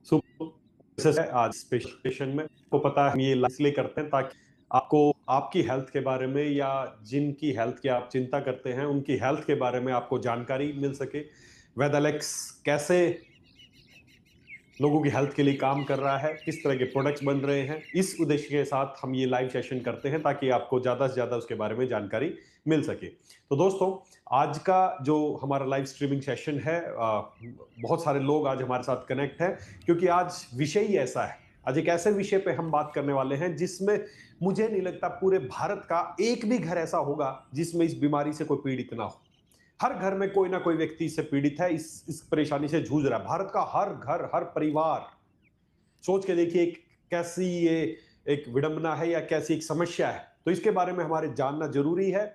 सो आज स्पेशल में को पता है हम ये इसलिए करते हैं ताकि आपको आपकी हेल्थ के बारे में या जिनकी हेल्थ की आप चिंता करते हैं उनकी हेल्थ के बारे में आपको जानकारी मिल सके। वेदालेक्स कैसे लोगों की हेल्थ के लिए काम कर रहा है, किस तरह के प्रोडक्ट्स बन रहे हैं, इस उद्देश्य के साथ हम ये लाइव सेशन करते हैं ताकि आपको ज्यादा से ज्यादा उसके बारे में जानकारी मिल सके। तो दोस्तों, आज का जो हमारा लाइव स्ट्रीमिंग सेशन है, बहुत सारे लोग आज हमारे साथ कनेक्ट हैं क्योंकि आज विषय ही ऐसा है। आज एक ऐसे विषय पे हम बात करने वाले हैं जिसमें मुझे नहीं लगता पूरे भारत का एक भी घर ऐसा होगा जिसमें इस बीमारी से कोई पीड़ित ना हो। हर घर में कोई ना कोई व्यक्ति इससे पीड़ित है, इस परेशानी से जूझ रहा है। भारत का हर घर, हर परिवार, सोच के देखिए कैसी ये एक विडंबना है या कैसी एक समस्या है। तो इसके बारे में हमारे जानना जरूरी है।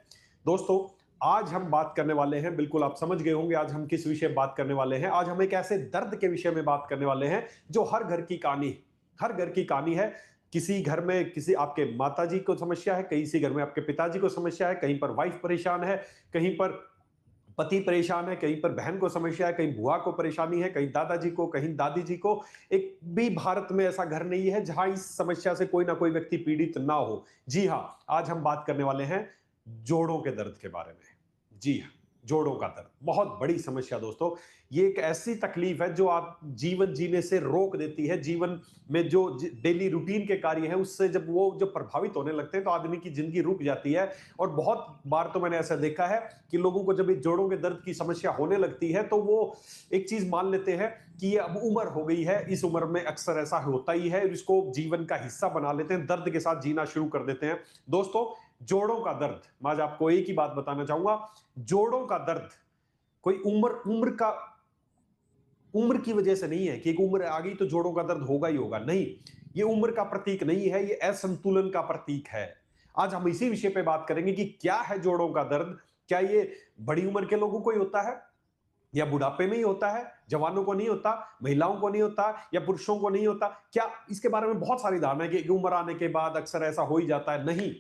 दोस्तों, आज हम बात करने वाले हैं, बिल्कुल आप समझ गए होंगे आज हम किस विषय बात करने वाले हैं। आज हम एक ऐसे दर्द के विषय में बात करने वाले हैं जो हर घर की कहानी, हर घर की कहानी है। किसी घर में किसी आपके माताजी को समस्या है, किसी घर में आपके पिताजी को समस्या है, कहीं पर वाइफ परेशान है, कहीं पर पति परेशान है, कहीं पर बहन को समस्या है, कहीं बुआ को परेशानी है, कहीं दादाजी को, कहीं दादी जी को। एक भी भारत में ऐसा घर नहीं है जहां इस समस्या से कोई ना कोई व्यक्ति पीड़ित ना हो। जी हां, आज हम बात करने वाले हैं जोड़ों के दर्द के बारे में। जी हां, जोड़ों का दर्द बहुत बड़ी समस्या दोस्तों। ये एक ऐसी तकलीफ है जो आप जीवन जीने से रोक देती है। जीवन में जो डेली रूटीन के कार्य हैं उससे जब प्रभावित होने लगते हैं तो आदमी की जिंदगी रुक जाती है। और बहुत बार तो मैंने ऐसा देखा है कि लोगों को जब ये जोड़ों के दर्द की समस्या होने लगती है तो वो एक चीज मान लेते हैं कि ये अब उम्र हो गई है, इस उम्र में अक्सर ऐसा होता ही है, इसको जीवन का हिस्सा बना लेते हैं, दर्द के साथ जीना शुरू कर देते हैं। दोस्तों, जोड़ों का दर्द, मैं आज आपको एक ही बात बताना चाहूंगा। जोड़ों का दर्द कोई उम्र की वजह से नहीं है कि एक उम्र आ गई तो जोड़ों का दर्द होगा ही होगा। नहीं, ये उम्र का प्रतीक नहीं है, ये असंतुलन का प्रतीक है। आज हम इसी विषय पे बात करेंगे कि क्या है जोड़ों का दर्द। क्या ये बड़ी उम्र के लोगों को ही होता है या बुढ़ापे में ही होता है, जवानों को नहीं होता, महिलाओं को नहीं होता या पुरुषों को नहीं होता? क्या इसके बारे में बहुत सारी धारणा है कि उम्र आने के बाद अक्सर ऐसा हो ही जाता है? नहीं,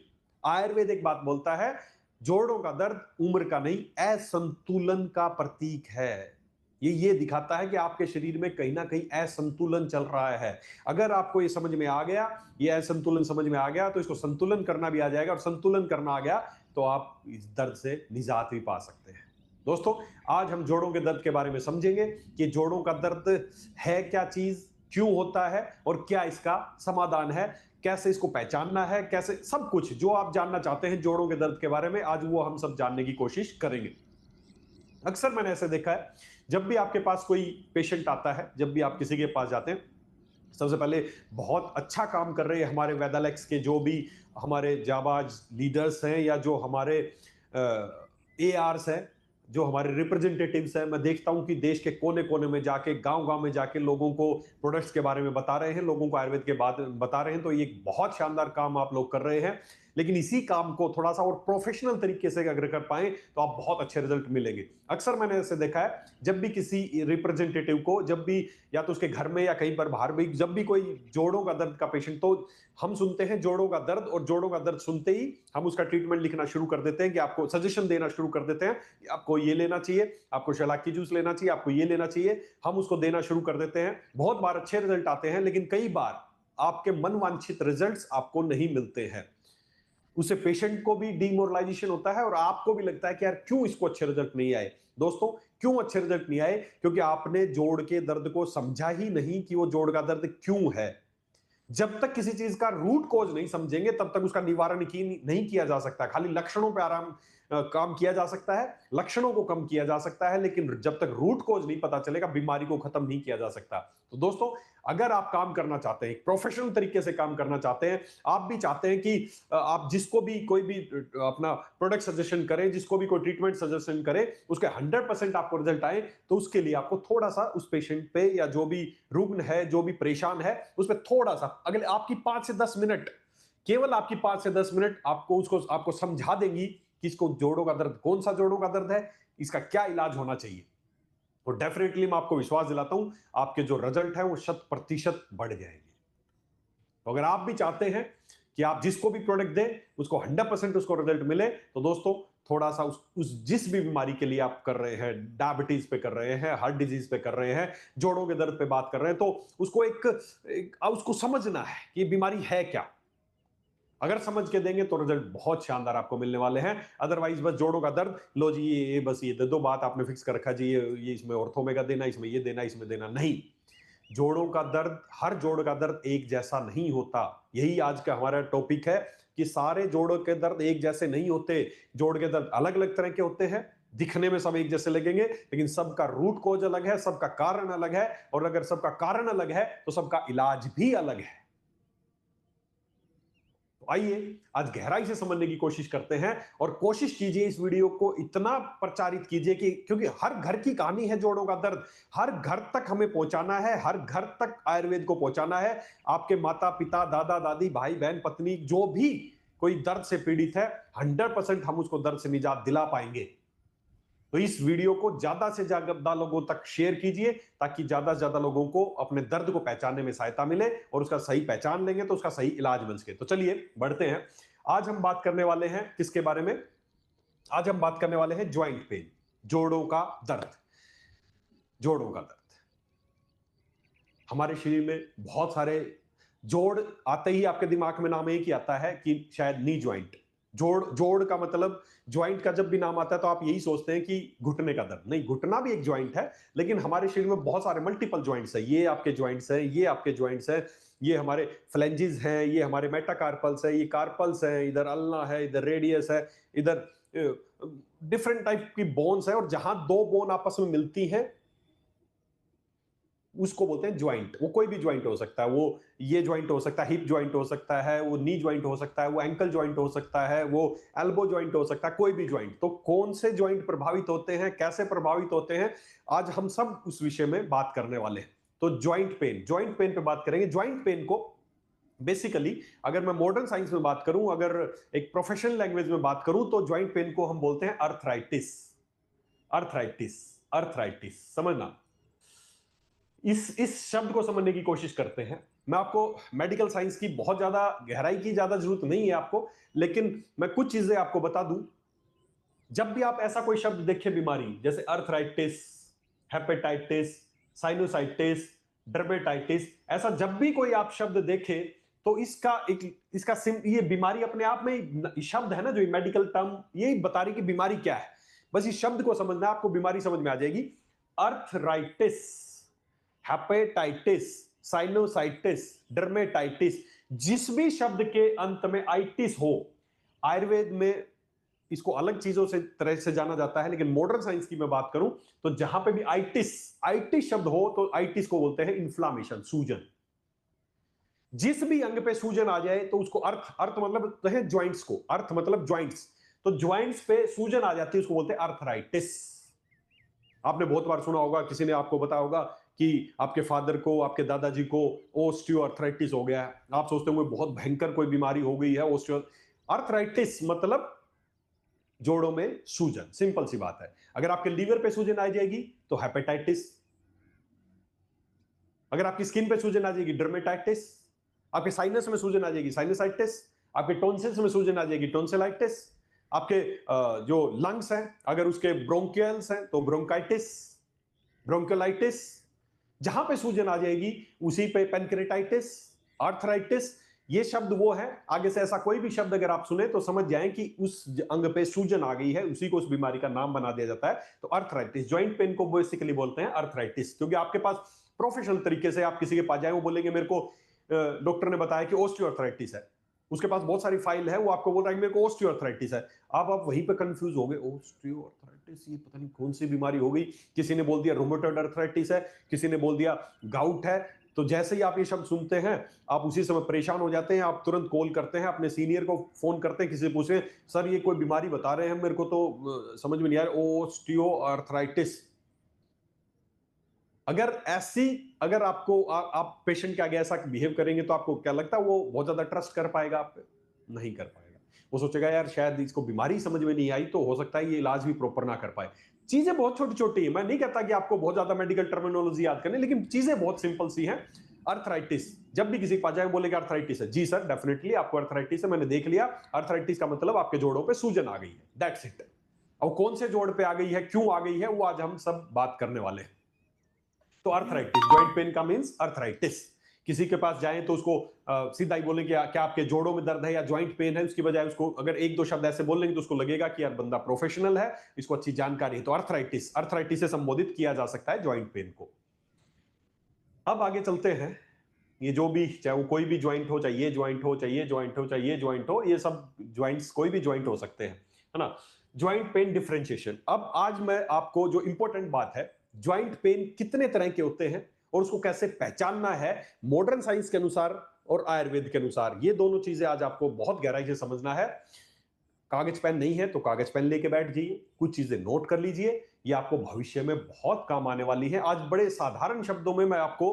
आयुर्वेद एक बात बोलता है, जोड़ों का दर्द उम्र का नहीं, असंतुलन का प्रतीक है। ये दिखाता है कि आपके शरीर में कहीं ना कहीं असंतुलन चल रहा है। अगर आपको ये समझ में आ गया, ये असंतुलन समझ में आ गया, तो इसको संतुलन करना भी आ जाएगा, और संतुलन करना आ गया तो आप इस दर्द से निजात भी पा सकते हैं। दोस्तों, आज हम जोड़ों के दर्द के बारे में समझेंगे कि जोड़ों का दर्द है क्या चीज, क्यों होता है और क्या इसका समाधान है, कैसे इसको पहचानना है, कैसे सब कुछ जो आप जानना चाहते हैं जोड़ों के दर्द के बारे में, आज वो हम सब जानने की कोशिश करेंगे। अक्सर मैंने ऐसे देखा है, जब भी आपके पास कोई पेशेंट आता है, जब भी आप किसी के पास जाते हैं, सबसे पहले बहुत अच्छा काम कर रहे हैं हमारे वेदालेक्स के जो भी हमारे जाबाज लीडर्स हैं या जो हमारे ए आर्स हैं, जो हमारे रिप्रेजेंटेटिव्स हैं। मैं देखता हूं कि देश के कोने कोने में जाके, गांव गांव में जाके लोगों को प्रोडक्ट्स के बारे में बता रहे हैं, लोगों को आयुर्वेद के बाद बता रहे हैं। तो ये एक बहुत शानदार काम आप लोग कर रहे हैं, लेकिन इसी काम को थोड़ा सा और प्रोफेशनल तरीके से अगर कर पाए तो आप बहुत अच्छे रिजल्ट मिलेंगे। अक्सर मैंने ऐसे देखा है, जब भी किसी रिप्रेजेंटेटिव को, जब भी या तो उसके घर में या कहीं पर बाहर भी, जब भी कोई जोड़ों का दर्द का पेशेंट, तो हम सुनते हैं जोड़ों का दर्द, और जोड़ों का दर्द सुनते ही हम उसका ट्रीटमेंट लिखना शुरू कर देते हैं कि आपको सजेशन देना शुरू कर देते हैं, आपको ये लेना चाहिए, आपको शलाकी जूस लेना चाहिए, आपको ये लेना चाहिए, हम उसको देना शुरू कर देते हैं। बहुत बार अच्छे रिजल्ट आते हैं, लेकिन कई बार आपके मनवांछित रिजल्ट्स आपको नहीं मिलते हैं। उससे पेशेंट को भी डिमोरलाइजेशन होता है और आपको भी लगता है कि यार क्यों इसको अच्छे रिजल्ट नहीं आए। दोस्तों, क्यों अच्छे रिजल्ट नहीं आए? क्योंकि आपने जोड़ के दर्द को समझा ही नहीं कि वो जोड़ का दर्द क्यों है। जब तक किसी चीज का रूट कॉज नहीं समझेंगे तब तक उसका निवारण नहीं किया जा सकता। खाली लक्षणों पे काम किया जा सकता है, लक्षणों को कम किया जा सकता है, लेकिन जब तक रूट कॉज नहीं पता चलेगा बीमारी को खत्म नहीं किया जा सकता। तो दोस्तों, अगर आप काम करना चाहते हैं, प्रोफेशनल तरीके से काम करना चाहते हैं, आप भी चाहते हैं कि आप जिसको भी कोई भी अपना प्रोडक्ट सजेशन करें, जिसको भी कोई ट्रीटमेंट सजेशन करें, उसके 100% आपको रिजल्ट आए, तो उसके लिए आपको थोड़ा सा उस पेशेंट पे या जो भी रुग्ण है, जो भी परेशान है, उस पर थोड़ा सा अगले आपकी 5 से 10 मिनट, केवल आपकी 5 से 10 मिनट आपको समझा देंगी कि इसको जोड़ों का दर्द, कौन सा जोड़ों का दर्द है, इसका क्या इलाज होना चाहिए। और डेफिनेटली मैं आपको विश्वास दिलाता हूं, आपके जो रिजल्ट है वो 100% बढ़ जाएंगे। तो अगर आप भी चाहते हैं कि आप जिसको भी प्रोडक्ट दें उसको 100% उसको रिजल्ट मिले, तो दोस्तों थोड़ा सा उस जिस भी बीमारी के लिए आप कर रहे हैं, डायबिटीज पे कर रहे हैं, हार्ट डिजीज पे कर रहे हैं, जोड़ों के दर्द पे बात कर रहे हैं, तो उसको उसको समझना है कि बीमारी है क्या। अगर समझ के देंगे तो रिजल्ट बहुत शानदार आपको मिलने वाले हैं। अदरवाइज बस जोड़ों का दर्द, लो जी ये बस ये दो बात आपने फिक्स कर रखा जी, ये इसमें ऑर्थोमेगा देना, इसमें ये देना, इसमें देना, नहीं। जोड़ों का दर्द, हर जोड़ का दर्द एक जैसा नहीं होता। यही आज का हमारा टॉपिक है कि सारे जोड़ों के दर्द एक जैसे नहीं होते। जोड़ के दर्द अलग अलग तरह के होते हैं, दिखने में सब एक जैसे लगेंगे, लेकिन सबका रूट कॉज अलग है, सबका कारण अलग है, और अगर सबका कारण अलग है तो सबका इलाज भी अलग है। तो आइए आज गहराई से समझने की कोशिश करते हैं, और कोशिश कीजिए इस वीडियो को इतना प्रचारित कीजिए कि, क्योंकि हर घर की कहानी है जोड़ों का दर्द, हर घर तक हमें पहुंचाना है, हर घर तक आयुर्वेद को पहुंचाना है। आपके माता पिता, दादा दादी, भाई बहन, पत्नी, जो भी कोई दर्द से पीड़ित है, 100% हम उसको दर्द से निजात दिला पाएंगे। तो इस वीडियो को ज्यादा से ज्यादा लोगों तक शेयर कीजिए, ताकि ज्यादा से ज्यादा लोगों को अपने दर्द को पहचानने में सहायता मिले, और उसका सही पहचान लेंगे तो उसका सही इलाज मिल सके। तो चलिए बढ़ते हैं। आज हम बात करने वाले हैं किसके बारे में? आज हम बात करने वाले हैं ज्वाइंट पेन, जोड़ों का दर्द। जोड़ों का दर्द, हमारे शरीर में बहुत सारे जोड़ आते ही आपके दिमाग में नाम एक ही आता है कि शायद नी ज्वाइंट। जोड़, जोड़ का मतलब, ज्वाइंट का जब भी नाम आता है तो आप यही सोचते हैं कि घुटने का दर्द। नहीं, घुटना भी एक ज्वाइंट है, लेकिन हमारे शरीर में बहुत सारे मल्टीपल ज्वाइंट्स है। ये आपके ज्वाइंट्स है, ये आपके ज्वाइंट्स है, ये हमारे फ्लेंजेस हैं, ये हमारे मेटाकार्पल्स है, ये कार्पल्स है, इधर अल्ना है, इधर रेडियस है, इधर डिफरेंट टाइप की बोन्स है, और जहां दो बोन आपस में मिलती हैं उसको बोलते हैं ज्वाइंट। वो कोई भी ज्वाइंट हो सकता है, वो ये ज्वाइंट हो सकता है, हिप ज्वाइंट हो सकता है, वो नी ज्वाइंट हो सकता है, वो एंकल ज्वाइंट हो सकता है, वो एल्बो ज्वाइंट हो सकता है, कोई भी ज्वाइंट। तो कौन से ज्वाइंट प्रभावित होते हैं, कैसे प्रभावित होते हैं, आज हम सब उस विषय में बात करने वाले हैं। तो ज्वाइंट पेन पे बात करेंगे। ज्वाइंट पेन को बेसिकली, अगर मैं मॉडर्न साइंस में बात करूं, अगर एक प्रोफेशनल लैंग्वेज में बात करूं, तो ज्वाइंट पेन को हम बोलते हैं अर्थराइटिस। अर्थराइटिस, अर्थराइटिस समझना। इस शब्द को समझने की कोशिश करते हैं। मैं आपको मेडिकल साइंस की बहुत ज्यादा गहराई की ज्यादा जरूरत नहीं है आपको, लेकिन मैं कुछ चीजें आपको बता दूं। जब भी आप ऐसा कोई शब्द देखें, बीमारी जैसे अर्थराइटिस, हेपेटाइटिस, साइनोसाइटिस, डर्मेटाइटिस, ऐसा जब भी कोई आप शब्द देखें, तो ये बीमारी अपने आप में शब्द है ना, जो मेडिकल टर्म, ये बता रही कि बीमारी क्या है। बस इस शब्द को समझना, आपको बीमारी समझ में आ जाएगी। अर्थराइटिस, हेपेटाइटिस, साइनोसाइटिस, डर्मेटाइटिस, जिस भी शब्द के अंत में आइटिस हो, आयुर्वेद में इसको अलग चीजों से तरह से जाना जाता है, लेकिन मॉडर्न साइंस की मैं बात करूं तो जहां पे भी आइटिस आइटिस शब्द हो, तो आइटिस को बोलते हैं इन्फ्लामेशन, सूजन। जिस भी अंग पे सूजन आ जाए तो उसको अर्थ मतलब है ज्वाइंट्स को, अर्थ मतलब ज्वाइंट्स, तो ज्वाइंट्स पे सूजन आ जाती है, उसको बोलते हैं अर्थराइटिस। आपने बहुत बार सुना होगा, किसी ने आपको बताया होगा कि आपके फादर को, आपके दादाजी को ओस्टियोआर्थराइटिस हो गया है। आप सोचते होंगे बहुत भयंकर कोई बीमारी हो गई है ओस्टियो। अर्थराइटिस मतलब जोड़ों में सूजन, सिंपल सी बात है। अगर आपके लीवर पे सूजन आ जाएगी तो हेपेटाइटिस, अगर आपकी स्किन पे सूजन आ जाएगी डर्मेटाइटिस, आपके साइनस में सूजन आ जाएगी साइनसाइटिस, आपके टॉन्सिल्स में सूजन आ जाएगी टॉन्सिलाइटिस, आपके जो लंग्स हैं अगर उसके ब्रोंकियल्स हैं तो ब्रोंकाइटिस, ब्रोंकोलाइटिस, जहां पे सूजन आ जाएगी उसी पे पेनक्रेटाइटिस, आर्थराइटिस। ये शब्द वो है, आगे से ऐसा कोई भी शब्द अगर आप सुने तो समझ जाएं कि उस अंग पे सूजन आ गई है, उसी को उस बीमारी का नाम बना दिया जाता है। तो अर्थराइटिस, ज्वाइंट पेन को बेसिकली बोलते हैं अर्थराइटिस। क्योंकि आपके पास प्रोफेशनल तरीके से आप किसी के पास जाए, वो बोलेंगे मेरे को डॉक्टर ने बताया कि ओस्टियोआर्थराइटिस है, उसके पास बहुत सारी फाइल है, वो आपको बोल रहा है मेरे को ओस्टियोआर्थराइटिस है। आप वहीं पे कंफ्यूज हो गए, ओस्टियोआर्थराइटिस ये पता नहीं कौन सी बीमारी हो गई। किसी ने बोल दिया रूमेटॉइड अर्थराइटिस है, किसी ने बोल दिया गाउट है। तो जैसे ही आप ये शब्द सुनते हैं, आप उसी समय परेशान हो जाते हैं, आप तुरंत कॉल करते हैं, अपने सीनियर को फोन करते हैं, किसी से पूछे सर ये कोई बीमारी बता रहे हैं, मेरे को तो समझ में नहीं आ रहा, ओस्टियोआर्थराइटिस। अगर आपको आप पेशेंट के आगे ऐसा बिहेव करेंगे तो आपको क्या लगता है वो बहुत ज्यादा ट्रस्ट कर पाएगा आप पे? नहीं कर पाएगा। वो सोचेगा यार शायद इसको बीमारी समझ में नहीं आई, तो हो सकता है ये इलाज भी प्रॉपर ना कर पाए। चीजें बहुत छोटी छोटी है, मैं नहीं कहता कि आपको बहुत ज्यादा मेडिकल टर्मिनोलॉजी याद करनी, लेकिन चीजें बहुत सिंपल सी हैं। अर्थराइटिस, जब भी किसी के पास जाए बोलेगा अर्थराइटिस है, जी सर डेफिनेटली आपको अर्थराइटिस है, मैंने देख लिया। अर्थराइटिस का मतलब आपके जोड़ों पे सूजन आ गई है, दैट्स इट। और कौन से जोड़ पे आ गई है, क्यों आ गई है, वो आज हम सब बात करने वाले हैं। तो अर्थराइटिस, जॉइंट पेन का मींस अर्थराइटिस। किसी के पास जाएं तो उसको सीधा ही बोलें कि क्या आपके जोड़ों में दर्द है या जॉइंट पेन है, उसकी बजाय उसको अगर एक दो शब्द ऐसे बोलेंगे तो उसको लगेगा कि यार बंदा प्रोफेशनल है, इसको अच्छी जानकारी है। तो अर्थराइटिस, अर्थराइटिस से संबोधित किया जा सकता है जॉइंट पेन को। अब आगे चलते हैं। ये जो भी, चाहे वो कोई भी ज्वाइंट हो, चाहे ये ज्वाइंट हो, चाहे ये ज्वाइंट हो, चाहे ये ज्वाइंट हो, ये सब ज्वाइंट्स कोई भी ज्वाइंट हो सकते हैं, है ना। Joint pain differentiation. अब आज मैं आपको जो इंपॉर्टेंट बात है, ज्वाइंट पेन कितने तरह के होते हैं और उसको कैसे पहचानना है मॉडर्न साइंस के अनुसार और आयुर्वेद के अनुसार, ये दोनों चीजें आज आपको बहुत गहराई से समझना है। कागज पेन नहीं है तो कागज पेन लेके बैठ जाइए, कुछ चीजें नोट कर लीजिए, ये आपको भविष्य में बहुत काम आने वाली है। आज बड़े साधारण शब्दों में मैं आपको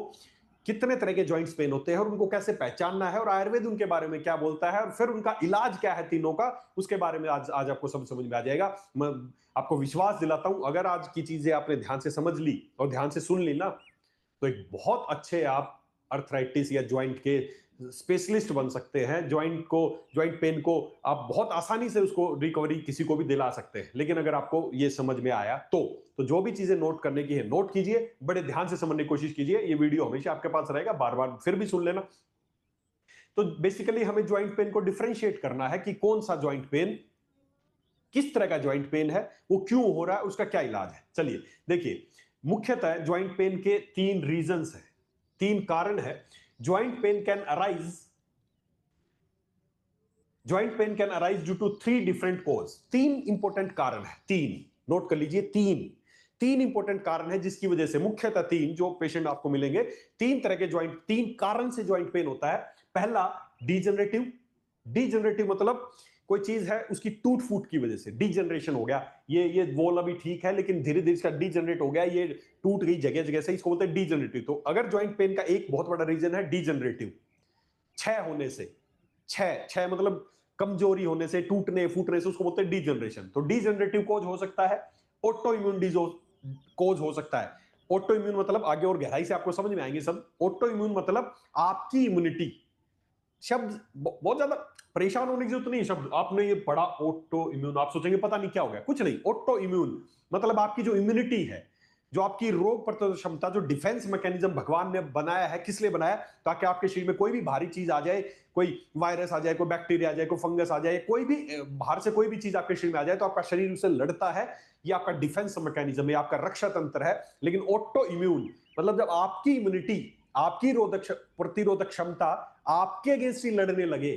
कितने तरह के जॉइंट्स पेन होते हैं और उनको कैसे पहचानना है और आयुर्वेद उनके बारे में क्या बोलता है और फिर उनका इलाज क्या है तीनों का, उसके बारे में आज आज आपको सब समझ में आ जाएगा। मैं आपको विश्वास दिलाता हूं, अगर आज की चीजें आपने ध्यान से समझ ली और ध्यान से सुन ली ना, तो एक बहुत अच्छे आप अर्थराइटिस या ज्वाइंट के स्पेशलिस्ट बन सकते हैं। ज्वाइंट पेन को आप बहुत आसानी से उसको रिकवरी किसी को भी दिला सकते हैं। लेकिन अगर आपको ये समझ में आया तो जो भी चीजें नोट करने की है नोट कीजिए, बड़े ध्यान से समझने की कोशिश कीजिए। ये वीडियो हमेशा आपके पास रहेगा, बार बार फिर भी सुन लेना। तो बेसिकली हमें ज्वाइंट पेन को डिफरेंशिएट करना है कि कौन सा ज्वाइंट पेन, किस तरह का ज्वाइंट पेन है, वो क्यों हो रहा है, उसका क्या इलाज है। चलिए देखिए, मुख्यतः ज्वाइंट पेन के तीन रीजंस हैं, तीन कारण है। Joint pain can arise due to three different cause. तीन इंपॉर्टेंट कारण है, तीन नोट कर लीजिए, तीन इंपॉर्टेंट कारण है जिसकी वजह से, मुख्यतः तीन जो पेशेंट आपको मिलेंगे, तीन तरह के ज्वाइंट, तीन कारण से ज्वाइंट पेन होता है। पहला डीजनरेटिव मतलब कोई चीज है उसकी टूट फूट की वजह से डीजनरेशन हो गया, ये वॉल अभी ठीक है लेकिन धीरे धीरे इसका डीजनरेट हो गया, ये टूट गई जगह जगह से, इसको बोलते हैं डीजनरेटिव। तो अगर ज्वाइंट पेन का एक बहुत बड़ा रीजन है डीजनरेटिव, क्षय होने से, क्षय मतलब कमजोरी होने से, टूटने फूटने से, उसको बोलते हैं डीजनरेशन। तो डीजनरेटिव कोज हो सकता है, ऑटो इम्यून कोज हो सकता है। ऑटो इम्यून मतलब आगे और गहराई से आपको समझ में आएंगे सब। ऑटो इम्यून मतलब आपकी इम्यूनिटी, शब्द बहुत ज्यादा परेशान होने की जरूरत नहीं है। शब्द आपने ये पढ़ा ऑटो इम्यून, आप सोचेंगे पता नहीं क्या हो गया, कुछ नहीं। ऑटो इम्यून मतलब आपकी जो इम्यूनिटी है, जो आपकी रोग प्रतिरोधक क्षमता, जो डिफेंस मैकेनिज्म भगवान ने बनाया है, किस लिए बनाया, ताकि आपके शरीर में कोई भी भारी चीज आ जाए, कोई वायरस आ जाए, कोई बैक्टीरिया आ जाए, कोई फंगस आ जाए, कोई भी बाहर से कोई भी चीज आपके शरीर में आ जाए तो आपका शरीर उससे लड़ता है। ये आपका डिफेंस मैकेनिज्म है, आपका रक्षा तंत्र है। लेकिन ऑटो इम्यून मतलब जब आपकी इम्यूनिटी, आपकी प्रतिरोधक क्षमता आपके अगेंस्ट ही लड़ने लगे,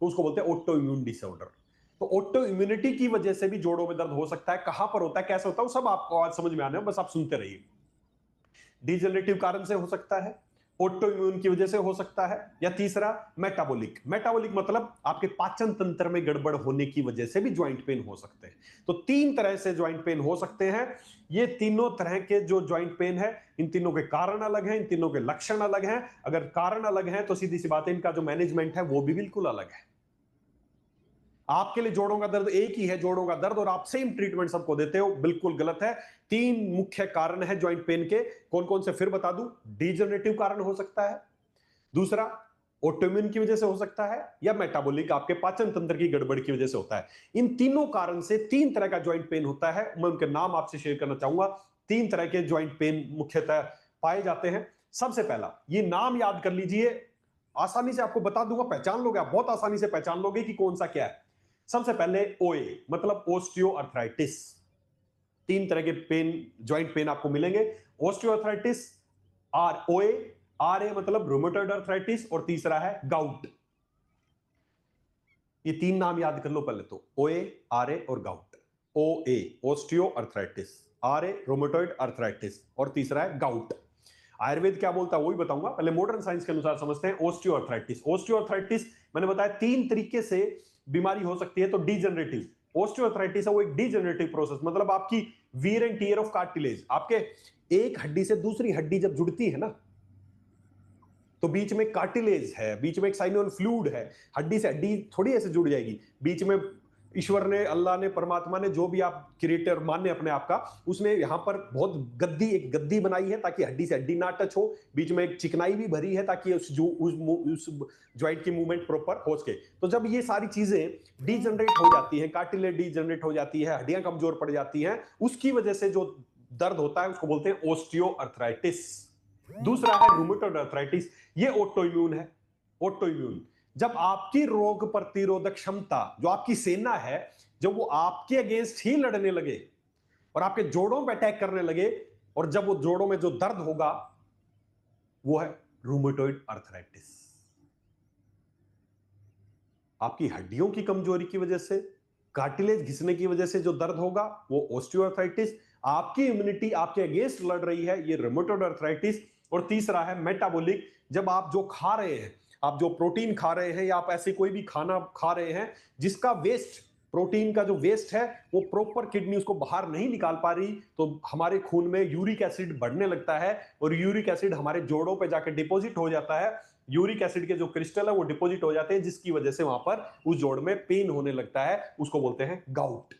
तो उसको बोलते हैं ऑटो इम्यून डिसऑर्डर। तो ऑटो इम्यूनिटी की वजह से भी जोड़ों में दर्द हो सकता है। कहां पर होता है, कैसे होता है, वो सब आपको आज समझ में आने हैं, बस आप सुनते रहिए। डीजनरेटिव कारण से हो सकता है, ऑटो इम्यून की वजह से हो सकता है, या तीसरा मेटाबॉलिक मतलब आपके पाचन तंत्र में गड़बड़ होने की वजह से भी ज्वाइंट पेन हो सकते हैं। तो तीन तरह से ज्वाइंट पेन हो सकते हैं। ये तीनों तरह के जो ज्वाइंट पेन है, इन तीनों के कारण अलग हैं, इन तीनों के लक्षण अलग हैं। अगर कारण अलग हैं तो सीधी सी बात है, इनका जो मैनेजमेंट है वो भी बिल्कुल अलग है। आपके लिए जोड़ों का दर्द एक ही है, जोड़ों का दर्द, और आप सेम ट्रीटमेंट सबको देते हो, बिल्कुल गलत है। तीन मुख्य कारण है ज्वाइंट पेन के, कौन कौन से फिर बता दूं। डीजनरेटिव कारण हो सकता है, दूसरा ऑटोइम्यून की वजह से हो सकता है, या मेटाबॉलिक आपके पाचन तंत्र की गड़बड़ की वजह से होता है। इन तीनों कारण से तीन तरह का ज्वाइंट पेन होता है। मैं उनके नाम आपसे शेयर करना चाहूंगा। तीन तरह के ज्वाइंट पेन मुख्यतः पाए जाते हैं। सबसे पहला, ये नाम याद कर लीजिए, आसानी से आपको बता दूंगा, पहचान लोगे आप, बहुत आसानी से पहचान लोगे कि कौन सा क्या है। सबसे पहले ओए मतलब ओस्टियोआर्थराइटिस। तीन तरह के पेन, ज्वाइंट पेन आपको मिलेंगे। ओस्टियोआर्थराइटिस, ओए, आर ए मतलब रूमेटॉइड अर्थराइटिस, और तीसरा है गाउट। ये तीन नाम याद कर लो पहले तो, ओए, आर ए और gout. O A osteoarthritis, R A rheumatoid arthritis, और तीसरा है गाउट। आयुर्वेद क्या बोलता है वही बताऊंगा, पहले मॉडर्न साइंस के अनुसार समझते हैं। ओस्टियोआर्थराइटिस मैंने बताया तीन तरीके से बीमारी हो सकती है। तो डीजनरेटिव ओस्टियोआर्थराइटिस है वो एक डीजनरेटिव प्रोसेस, मतलब आपकी वीर एंड टियर ऑफ कार्टिलेज, आपके एक हड्डी से दूसरी हड्डी जब जुड़ती है ना, तो बीच में कार्टिलेज है, बीच में एक साइनोवियल फ्लूइड है, हड्डी से हड्डी थोड़ी ऐसे जुड़ जाएगी, बीच में ईश्वर ने, अल्लाह ने, परमात्मा ने, जो भी आप क्रिएटर माने अपने आप का, उसने यहां पर बहुत एक गद्दी बनाई है ताकि हड्डी से हड्डी ना टच हो, बीच में एक चिकनाई भी भरी है ताकि उस ज्वाइंट की मूवमेंट प्रॉपर हो सके। तो जब ये सारी चीजें डीजनरेट हो जाती हैं, कार्टिलेज डीजनरेट हो जाती है, हड्डियां कमजोर पड़ जाती हैं, उसकी वजह से जो दर्द होता है उसको बोलते हैं ओस्टियोआर्थराइटिस। दूसरा है रूमेटॉइड अर्थराइटिस, ये ऑटोइम्यून है। ऑटोइम्यून, जब आपकी रोग प्रतिरोधक क्षमता, जो आपकी सेना है, जब वो आपके अगेंस्ट ही लड़ने लगे और आपके जोड़ों पे अटैक करने लगे, और जब वो जोड़ों में जो दर्द होगा वो है रूमेटॉइड अर्थराइटिस। आपकी हड्डियों की कमजोरी की वजह से, कार्टिलेज घिसने की वजह से जो दर्द होगा वो ऑस्टियोआर्थराइटिस। आपकी इम्यूनिटी आपके अगेंस्ट लड़ रही है, ये रूमेटॉइड अर्थराइटिस। और तीसरा है मेटाबॉलिक, जब आप जो खा रहे हैं, आप जो प्रोटीन खा रहे हैं या आप ऐसे कोई भी खाना खा रहे हैं जिसका वेस्ट, प्रोटीन का जो वेस्ट है वो प्रॉपर किडनी उसको बाहर नहीं निकाल पा रही, तो हमारे खून में यूरिक एसिड बढ़ने लगता है और यूरिक एसिड हमारे जोड़ों पे जाकर डिपॉजिट हो जाता है। यूरिक एसिड के जो क्रिस्टल है वो डिपॉजिट हो जाते हैं, जिसकी वजह से वहां पर उस जोड़ में पेन होने लगता है, उसको बोलते हैं गाउट।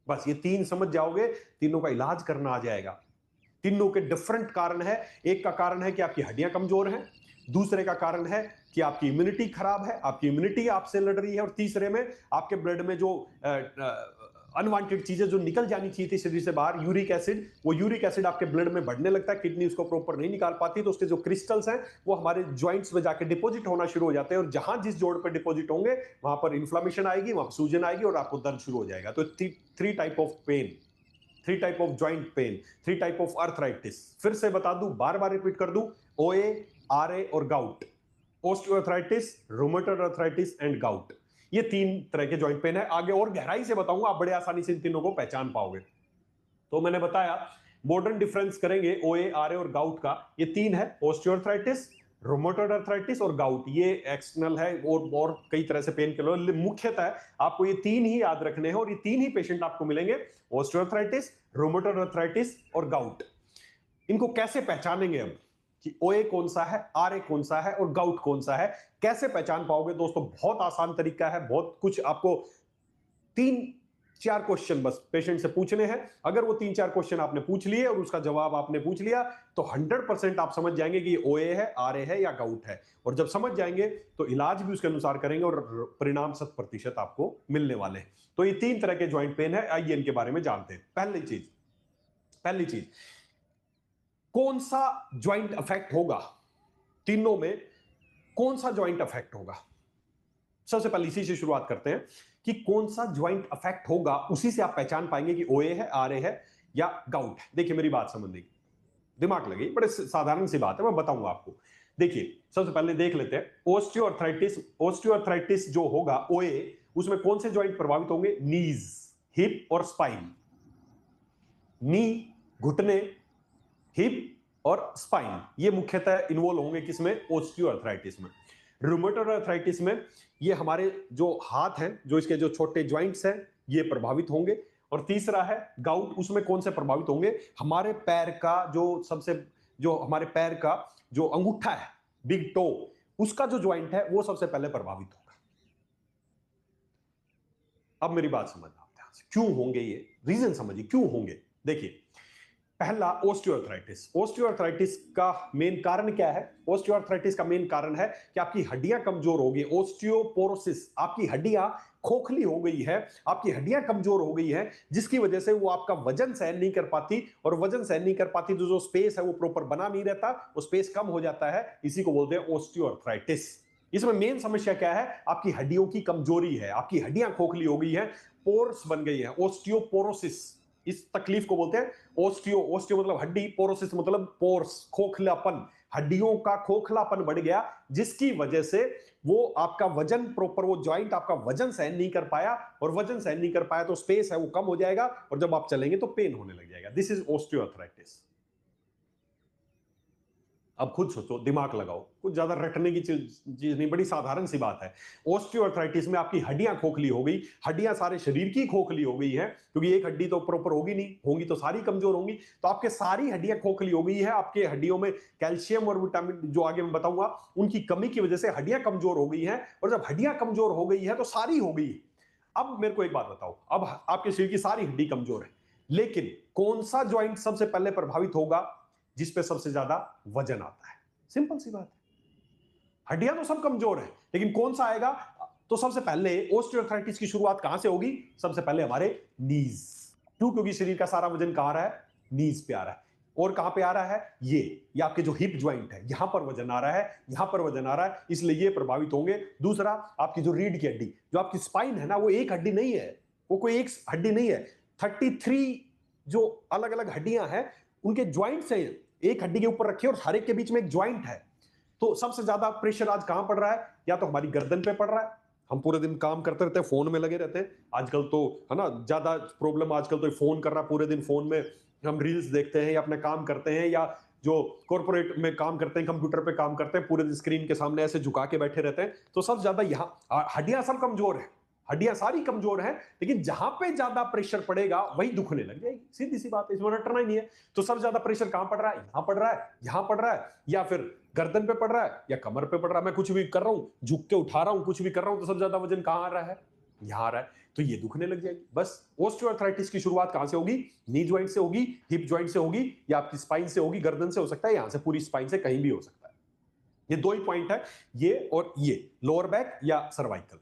बस ये तीन समझ जाओगे, तीनों का इलाज करना आ जाएगा। तीनों के डिफरेंट कारण है। एक का कारण है कि आपकी हड्डियां कमजोर हैं, दूसरे का कारण है कि आपकी इम्यूनिटी खराब है, आपकी इम्यूनिटी आपसे लड़ रही है, और तीसरे में आपके ब्लड में जो अनवांटेड चीजें जो निकल जानी चाहिए थी शरीर से बाहर, यूरिक एसिड, वो यूरिक एसिड आपके ब्लड में बढ़ने लगता है, किडनी उसको प्रॉपर नहीं निकाल पाती, तो उसके जो क्रिस्टल्स हैं वो हमारे ज्वाइंट्स में जाके डिपॉजिट होना शुरू हो जाते हैं, और जहां जिस जोड़ पर डिपॉजिट होंगे वहां पर इन्फ्लामेशन आएगी, वहां सूजन आएगी और आपको दर्द शुरू हो जाएगा। तो three type of pain, three type of joint pain, three type of arthritis. फिर से बता दूं, बार बार रिपीट कर दूं, ओए, आरए और gout, osteoarthritis, rheumatoid arthritis and gout, ये तीन तरह के ज्वाइंट पेन है। आगे और गहराई से बताऊंगा, आप बड़े आसानी से इन तीनों को पहचान पाओगे। तो मैंने बताया मॉडर्न डिफरेंस करेंगे ओए, आरए और गाउट का, ये तीन है, ओस्टियोआर्थराइटिस, रोमेटॉइड अर्थराइटिस और गाउट। ये एक्सटर्नल है और कई तरह से पेन किलर, मुख्यतः आपको ये तीन ही याद रखने हैं, और ये तीन ही पेशेंट आपको मिलेंगे, ओस्टियोआर्थराइटिस, रोमेटॉइड अर्थराइटिस और गाउट। इनको कैसे पहचानेंगे अब कि ओए कौन सा है, आरए कौन सा है और गाउट कौन सा है, कैसे पहचान पाओगे दोस्तों? बहुत आसान तरीका है, बहुत कुछ आपको 3-4 क्वेश्चन बस पेशेंट से पूछने हैं। अगर वो 3-4 क्वेश्चन आपने पूछ लिए और उसका जवाब आपने पूछ लिया तो 100% आप समझ जाएंगे कि ओए है, आरए है या गाउट है। और जब समझ जाएंगे तो इलाज भी उसके अनुसार करेंगे और परिणाम 100% आपको मिलने वाले हैं। तो ये तीन तरह के ज्वाइंट पेन है, आइए इनके बारे में जानते हैं। पहली चीज, कौन सा ज्वाइंट अफेक्ट होगा? तीनों में कौन सा ज्वाइंट अफेक्ट होगा? सबसे पहले इसी से शुरुआत करते हैं कि कौन सा ज्वाइंट अफेक्ट होगा, उसी से आप पहचान पाएंगे कि ओए है, आरए है या गाउट है। देखिए मेरी बात समझने की, दिमाग लगे, बड़े साधारण सी बात है, मैं बताऊंगा आपको। देखिए सबसे पहले देख लेते हैं ओस्टियोआर्थराइटिस। ओस्टियोआर्थराइटिस जो होगा ओए, उसमें कौन से ज्वाइंट प्रभावित होंगे? नीज, हिप और स्पाइन। नी, घुटने, हिप और स्पाइन, ये मुख्यतः इन्वॉल्व होंगे किसमें? ओस्टियोआर्थराइटिस में। रूमेटॉइड अर्थराइटिस में ये हमारे जो हाथ हैं, जो इसके जो छोटे ज्वाइंट्स हैं, ये प्रभावित होंगे। और तीसरा है गाउट, उसमें कौन से प्रभावित होंगे? हमारे पैर का जो हमारे पैर का जो अंगूठा है, बिग टो, उसका जो ज्वाइंट है वो सबसे पहले प्रभावित होगा। अब मेरी बात समझना आप ध्यान से, क्यों होंगे ये, रीजन समझिए क्यों होंगे। देखिए पहला ओस्टियोआर्थराइटिस। ओस्टियोआर्थराइटिस का मेन कारण क्या है? ओस्टियोआर्थराइटिस का मेन कारण है कि आपकी हड्डियां कमजोर हो गई, ओस्टियोपोरोसिस, आपकी हड्डियां खोखली हो गई है, आपकी हड्डियां कमजोर हो गई है, जिसकी वजह से वो आपका वजन सहन नहीं कर पाती, और वजन सहन नहीं कर पाती तो जो स्पेस है वो प्रॉपर बना नहीं रहता, वो स्पेस कम हो जाता है, इसी को बोलते हैं ओस्टियोआर्थराइटिस। इसमें मेन समस्या क्या है? आपकी हड्डियों की कमजोरी है, आपकी हड्डियां खोखली हो गई है, पोर्स बन गई है, ओस्टियोपोरोसिस, इस तकलीफ को बोलते हैं ओस्टियो मतलब हड्डी, पोरोसिस मतलब पोर्स, खोखलापन, हड्डियों का खोखलापन बढ़ गया, जिसकी वजह से वो आपका वजन प्रॉपर, वो ज्वाइंट आपका वजन सहन नहीं कर पाया, और वजन सहन नहीं कर पाया तो स्पेस है वो कम हो जाएगा, और जब आप चलेंगे तो पेन होने लग जाएगा। This is osteoarthritis. अब खुद सोचो, दिमाग लगाओ, कुछ ज्यादा रटने की चीज नहीं, बड़ी साधारण सी बात है। ओस्टियोआर्थराइटिस में आपकी हड्डियां खोखली हो गई, हड्डियां सारे शरीर की खोखली हो गई है, क्योंकि एक हड्डी तो प्रॉपर होगी नहीं, होंगी तो सारी कमजोर होंगी, तो आपके सारी हड्डियां खोखली हो गई है, आपके हड्डियों में कैल्शियम और विटामिन, जो आगे मैं बताऊंगा, उनकी कमी की वजह से हड्डियां कमजोर हो गई हैं, और जब हड्डियां कमजोर हो गई है तो सारी हो गई, अब मेरे को एक बात बताओ, अब आपके शरीर की सारी हड्डी कमजोर है, लेकिन कौन सा ज्वाइंट सबसे पहले प्रभावित होगा जिसपे सबसे ज्यादा वजन आता है? सिंपल सी बात है। हड्डियां तो सब कमजोर है, लेकिन कौन सा आएगा? तो सबसे पहले ऑस्टियोआर्थराइटिस की शुरुआत कहां से होगी? सबसे पहले हमारे नीज। क्यों? क्योंकि शरीर का सारा वजन कहां आ रहा है? नीज पे आ रहा है। और कहां पे आ रहा है? ये आपके जो हिप ज्वाइंट है, यहां पर वजन आ रहा है, यहां पर वजन आ रहा है, इसलिए ये प्रभावित होंगे। दूसरा, आपकी जो रीढ़ की हड्डी, जो आपकी स्पाइन है ना, वो एक हड्डी नहीं है, वो कोई एक हड्डी नहीं है। 33 जो अलग अलग हड्डियां हैं, उनके ज्वाइंट्स हैं, एक हड्डी के ऊपर रखे और हर एक के बीच में एक ज्वाइंट है। तो सबसे ज्यादा प्रेशर आज कहां पड़ रहा है? या तो हमारी गर्दन पे पड़ रहा है, हम पूरे दिन काम करते रहते हैं, फोन में लगे रहते हैं आजकल, तो है ना, ज्यादा प्रॉब्लम आजकल तो फोन कर रहा है, पूरे दिन फोन में हम रील्स देखते हैं या अपने काम करते हैं, या जो कॉर्पोरेट में काम करते हैं, कंप्यूटर पे काम करते हैं, पूरे दिन स्क्रीन के सामने ऐसे झुका के बैठे रहते हैं। तो सबसे ज्यादा यहाँ हड्डियां सब कमजोर है, हड्डियां सारी कमजोर हैं, लेकिन जहां पे ज्यादा प्रेशर पड़ेगा वही दुखने लग जाएगी। सीधी सी बात है, इसमें रटना ही नहीं है। तो सबसे ज्यादा प्रेशर कहां पड़ रहा है? यहां पड़ रहा है, यहां पड़ रहा है, या फिर गर्दन पे पड़ रहा है, या कमर पे पड़ रहा है। मैं कुछ भी कर रहा हूं, झुक के उठा रहा हूं, कुछ भी कर रहा हूं, तो सबसे ज्यादा वजन कहां आ रहा है? यहां आ रहा है, तो ये दुखने लग जाएगी। बस ऑस्टियोआर्थराइटिस की शुरुआत कहां से होगी? नी ज्वाइंट से होगी, हिप ज्वाइंट से होगी, या आपकी स्पाइन से होगी, गर्दन से हो सकता है, यहां से पूरी स्पाइन से कहीं भी हो सकता है। ये दो ही पॉइंट है, ये और ये, लोअर बैक या सर्वाइकल।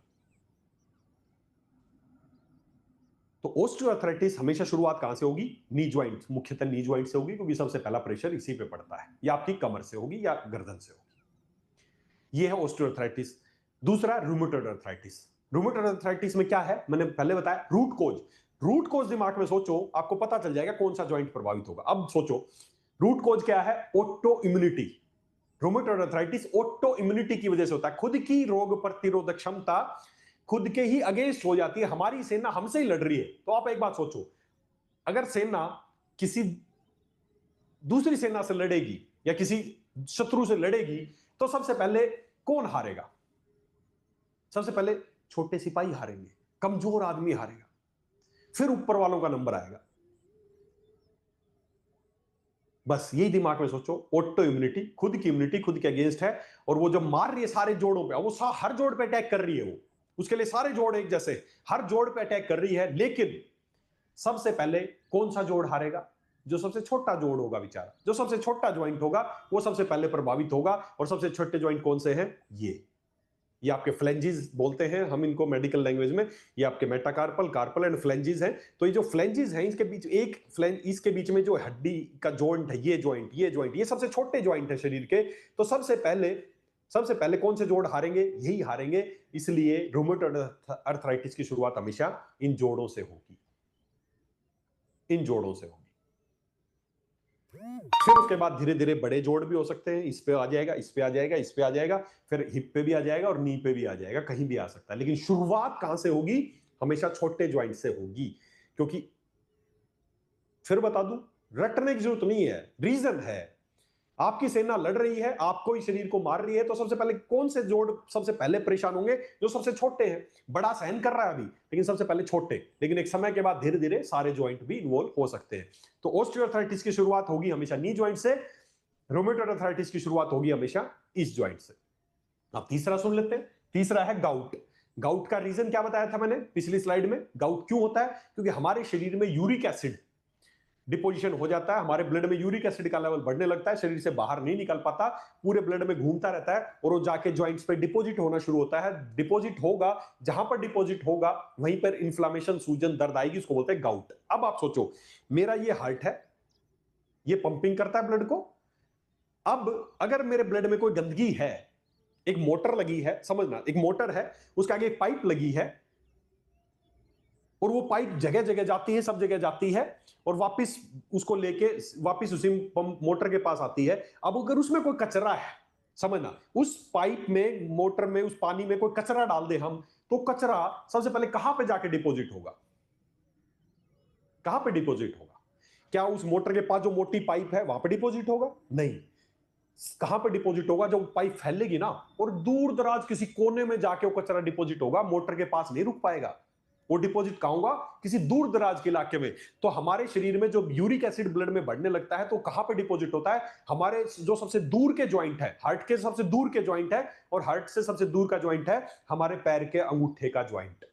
तो ऑस्टियोआर्थराइटिस हमेशा शुरुआत कहां से होगी? नी ज्वाइंट, मुख्यतः नी ज्वाइंट से होगी, क्योंकि सबसे पहला प्रेशर इसी पे पड़ता है, या आपकी कमर से होगी या गर्दन से होगी। ये है ऑस्टियोआर्थराइटिस। दूसरा, रूमेटॉइड अर्थराइटिस। रूमेटॉइड अर्थराइटिस में क्या है? मैंने पहले बताया, रूट कोज। रूट कोज दिमाग में सोचो, आपको पता चल जाएगा कौन सा ज्वाइंट प्रभावित होगा। अब सोचो, रूट कोज क्या है? Auto immunity. Rheumatoid arthritis auto immunity की वजह से होता है। खुद की रोग प्रतिरोधक क्षमता खुद के ही अगेंस्ट हो जाती है। हमारी सेना हमसे ही लड़ रही है। तो आप एक बात सोचो, अगर सेना किसी दूसरी सेना से लड़ेगी या किसी शत्रु से लड़ेगी, तो सबसे पहले कौन हारेगा? सबसे पहले छोटे सिपाही हारेंगे, कमजोर आदमी हारेगा, फिर ऊपर वालों का नंबर आएगा। बस यही दिमाग में सोचो, ऑटो इम्यूनिटी, खुद की इम्यूनिटी खुद के अगेंस्ट है, और वो जब मार रही है सारे जोड़ों पे, वो हर जोड़ पे अटैक कर रही है, वो उसके लिए सारे जोड़ एक जैसे, हर जोड़ पे अटैक कर रही है। लेकिन सबसे पहले कौन सा जोड़ हारेगा? जो सबसे छोटा जोड़ होगा बेचारा, जो सबसे छोटा ज्वाइंट होगा, वो सबसे पहले प्रभावित होगा। और सबसे छोटे ज्वाइंट कौन से हैं? ये आपके फ्लेंजिस बोलते हैं हम इनको मेडिकल लैंग्वेज में। ये आपके मेटाकार्पल, कार्पल एंड फ्लेंजिस हैं। तो ये जो फ्लेंजिस हैं, इसके बीच एक फ्लेंज, इसके बीच में जो हड्डी का जॉइंट है, ये जॉइंट, ये सबसे छोटे जॉइंट है शरीर के। तो सबसे पहले कौन से जोड़ हारेंगे? यही हारेंगे। इसलिए रूमेटॉइड अर्थराइटिस की शुरुआत हमेशा इन जोड़ों से होगी, इन जोड़ों से होगी। फिर उसके बाद धीरे धीरे बड़े जोड़ भी हो सकते हैं, इस पे आ जाएगा, इस पे आ जाएगा, इस पे आ जाएगा, फिर हिप पे भी आ जाएगा और नी पे भी आ जाएगा, कहीं भी आ सकता है। लेकिन शुरुआत कहां से होगी? हमेशा छोटे ज्वाइंट से होगी। क्योंकि फिर बता दूं, रटने की जरूरत नहीं है, रीजन है। आपकी सेना लड़ रही है, आपको ही शरीर को मार रही है, तो सबसे पहले कौन से जोड़ सबसे पहले परेशान होंगे? जो सबसे छोटे हैं। बड़ा सहन कर रहा है अभी, लेकिन सबसे पहले छोटे। लेकिन एक समय के बाद धीरे धीरे सारे ज्वाइंट भी इन्वॉल्व हो सकते हैं। तो ऑस्टियोआर्थराइटिस की शुरुआत होगी हमेशा नी ज्वाइंट से, रूमेटॉइड अर्थराइटिस की शुरुआत होगी हमेशा इस ज्वाइंट से। अब तीसरा सुन लेते हैं। तीसरा है गाउट। गाउट का रीजन क्या बताया था मैंने पिछली स्लाइड में? गाउट क्यों होता है? क्योंकि हमारे शरीर में यूरिक एसिड डिपोजिशन हो जाता है, हमारे ब्लड में यूरिक एसिड का लेवल बढ़ने लगता है, शरीर से बाहर नहीं निकल पाता, पूरे ब्लड में घूमता रहता है, और वो जाके जॉइंट्स पे डिपॉजिट होना शुरू होता है। डिपॉजिट होगा, जहां पर डिपॉजिट होगा वहीं पर इंफ्लेमेशन, सूजन, दर्द आएगी, उसको बोलते हैं गाउट। अब आप सोचो, मेरा ये हार्ट है, ये पंपिंग करता है ब्लड को। अब अगर मेरे ब्लड में कोई गंदगी है, एक मोटर लगी है, समझना, एक मोटर है, उसके आगे एक पाइप लगी है, और वो पाइप जगह जगह जाती है, सब जगह जाती है, और वापस उसको लेके वापस उसी पंप मोटर के पास आती है। अब अगर उसमें कोई कचरा है, समझना, उस पाइप में, मोटर में, उस पानी में कोई कचरा डाल दे हम, तो कचरा सबसे पहले कहां पे जाके डिपॉजिट होगा? कहां पे डिपॉजिट होगा? क्या उस मोटर के पास जो मोटी पाइप है वहां पे डिपॉजिट होगा? नहीं। कहां पे डिपॉजिट होगा? जब पाइप फैलेगी ना, और दूर दराज किसी कोने में जाके वो कचरा डिपॉजिट होगा, मोटर के पास नहीं रुक पाएगा। वो डिपॉजिट कहां होगा? किसी दूर दराज के इलाके में। तो हमारे शरीर में जो यूरिक एसिड ब्लड में बढ़ने लगता है, तो कहां पे डिपॉजिट होता है? हमारे जो सबसे दूर के ज्वाइंट है, हार्ट के सबसे दूर के ज्वाइंट है, और हार्ट से सबसे दूर का ज्वाइंट है हमारे पैर के अंगूठे का ज्वाइंट।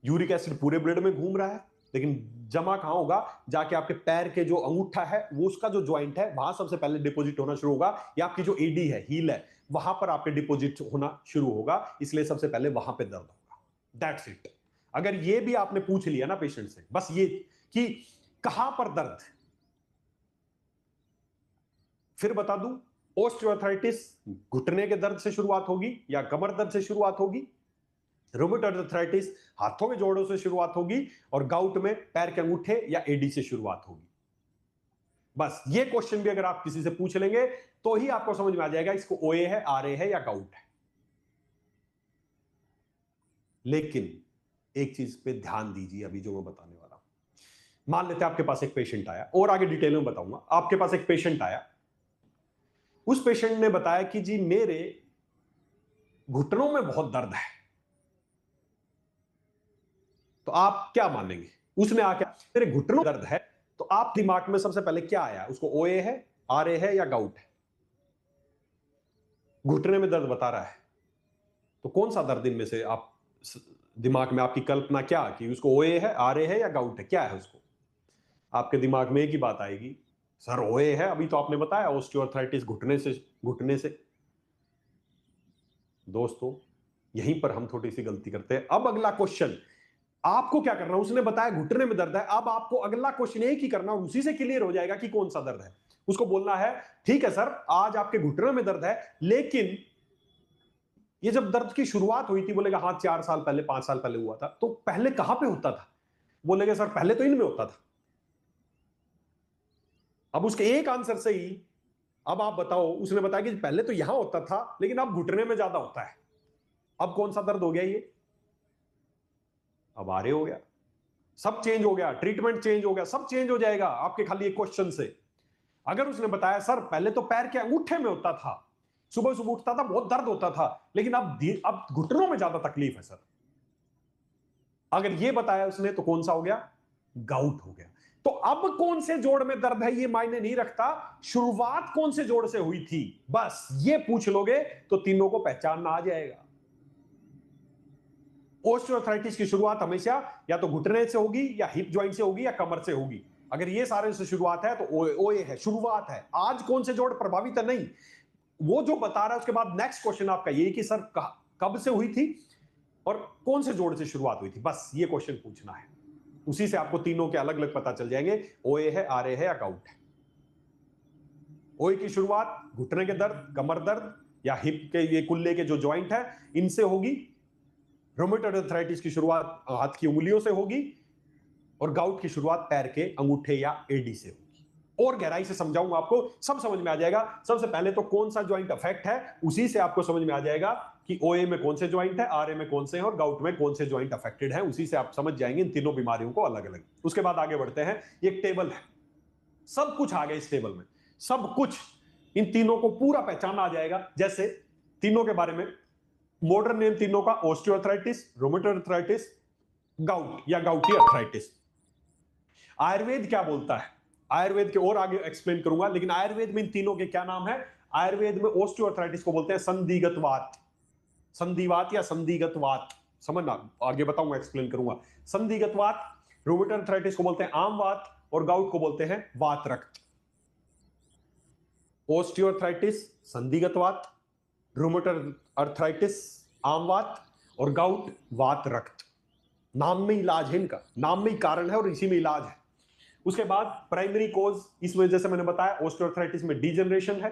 यूरिक एसिड पूरे ब्लड में घूम रहा है, लेकिन जमा कहां होगा, जाके आपके पैर के जो अंगूठा है वो उसका जो ज्वाइंट है वहां सबसे पहले डिपॉजिट होना शुरू होगा, या आपकी जो एडी है, हील है, वहां पर आपके डिपॉजिट होना शुरू होगा, इसलिए सबसे पहले वहां पे दर्द होगा। That's it. अगर ये भी आपने पूछ लिया ना पेशेंट से, बस ये कि कहां पर दर्द, फिर बता दूं, ओस्टियोआर्थराइटिस घुटने के दर्द से शुरुआत होगी या कमर दर्द से शुरुआत होगी, रूमेटॉइड आर्थराइटिस हाथों के जोड़ों से शुरुआत होगी, और गाउट में पैर के अंगूठे या एडी से शुरुआत होगी। बस ये क्वेश्चन भी अगर आप किसी से पूछ लेंगे तो ही आपको समझ में आ जाएगा इसको ओए है, आरए है या गाउट है। लेकिन एक चीज पे ध्यान दीजिए, अभी जो मैं बताने वाला हूं। मान लेते हैं आपके पास एक पेशेंट आया, और आगे डिटेल में बताऊंगा। आपके पास एक पेशेंट आया, उस पेशेंट ने बताया कि जी मेरे घुटनों में बहुत दर्द है। तो आप क्या मानेंगे? उसने आके मेरे घुटनों में दर्द है, तो आप दिमाग में सबसे पहले क्या आया? उसको ओए है, आरए है या गाउट है? घुटने में दर्द बता रहा है, तो कौन सा दर्द इनमें से आप दिमाग में आपकी कल्पना क्या कि उसको ओए है, आरए है या गाउट है, क्या है उसको? आपके दिमाग में एक ही बात आएगी, सर ओए है, अभी तो आपने बताया ऑस्टियोआर्थराइटिस घुटने से। दोस्तों यहीं पर हम थोड़ी सी गलती करते हैं। अब अगला क्वेश्चन आपको क्या करना है, उसने बताया घुटने में दर्द है, अब आपको अगला क्वेश्चन एक ही करना, उसी से क्लियर हो जाएगा कि कौन सा दर्द है। उसको बोलना है ठीक है सर, आज आपके घुटने में दर्द है, लेकिन ये जब दर्द की शुरुआत हुई थी, बोलेगा हाँ 4 साल पहले 5 साल पहले हुआ था। तो पहले कहां पे होता था? बोलेगा सर पहले तो इनमें होता था। अब उसके एक आंसर से ही अब आप बताओ, उसने बताया कि पहले तो यहां होता था लेकिन अब घुटने में ज्यादा होता है। अब कौन सा दर्द हो गया ये? अब आरे हो गया, सब चेंज हो गया, ट्रीटमेंट चेंज हो गया, सब चेंज हो जाएगा आपके खाली एक क्वेश्चन से। अगर उसने बताया सर पहले तो पैर के अंगूठे में होता था, सुबह सुबह उठता था बहुत दर्द होता था, लेकिन अब घुटनों में ज्यादा तकलीफ है सर, अगर ये बताया उसने तो कौन सा हो गया? गाउट हो गया। तो अब कौन से जोड़ में दर्द है ये मायने नहीं रखता, शुरुआत कौन से जोड़ से हुई थी, बस ये पूछ लोगे तो तीनों को पहचानना आ जाएगा। ओस्टियोआर्थराइटिस की शुरुआत हमेशा या तो घुटने से होगी या हिप जॉइंट से होगी या कमर से होगी। अगर ये सारे से शुरुआत है तो ओए है, शुरुआत है। आज कौन से जोड़ प्रभावित है नहीं, वो जो बता रहा है उसके बाद नेक्स्ट क्वेश्चन आपका ये कि सर कब से हुई थी और कौन से जोड़ से शुरुआत हुई थी, बस ये क्वेश्चन पूछना है। उसी से आपको तीनों के अलग अलग पता चल जाएंगे, ओए है, आरए है या गाउट है। ओए की शुरुआत घुटने के दर्द, कमर दर्द या हिप के ये कुल्ले के जो जॉइंट है इनसे होगी। रूमेटॉइड आर्थराइटिस की शुरुआत हाथ की उंगलियों से होगी, और गाउट की शुरुआत पैर के अंगूठे या एडी से होगी। और गहराई से समझाऊंगा आपको, सब समझ में आ जाएगा। सबसे पहले तो कौन सा ज्वाइंट अफेक्ट है, उसी से आपको समझ में आ जाएगा कि ओए में कौन से ज्वाइंट है, आरए में कौन से हैं और गाउट में कौन से ज्वाइंट अफेक्टेड है। उसी से आप समझ जाएंगे इन तीनों बीमारियों को अलग अलग। उसके बाद आगे बढ़ते हैं। ये एक टेबल है, सब कुछ आ गया इस टेबल में, सब कुछ इन तीनों को पूरा पहचानना आ जाएगा। जैसे तीनों के बारे में मॉडर्न नेम तीनों का, ऑस्टियोआर्थराइटिस, रूमेटॉइड आर्थराइटिस, गाउट या गाउटी आर्थराइटिस। आयुर्वेद क्या बोलता है, आयुर्वेद के और आगे एक्सप्लेन करूंगा, लेकिन आयुर्वेद में इन तीनों के क्या नाम है? आयुर्वेद में ऑस्टियोआर्थराइटिस को बोलते हैं संधिगत वात, संधिवात या संधिगत वात, समझना, आगे बताऊंगा, एक्सप्लेन करूंगा। संधिगत वात, रूमेटॉइड आर्थराइटिस को बोलते हैं आम वात, और गाउट को बोलते हैं वात रक्त। ऑस्टियोआर्थराइटिस संधिगत वात, रूमेटॉइड आर्थराइटिस आम वात, और गाउट वात रक्त। नाम में इलाज है इनका, नाम में ही कारण है और इसी में इलाज है। उसके बाद प्राइमरी कोज, इसमें जैसे मैंने बताया ऑस्टियोआर्थराइटिस में डीजनरेशन है,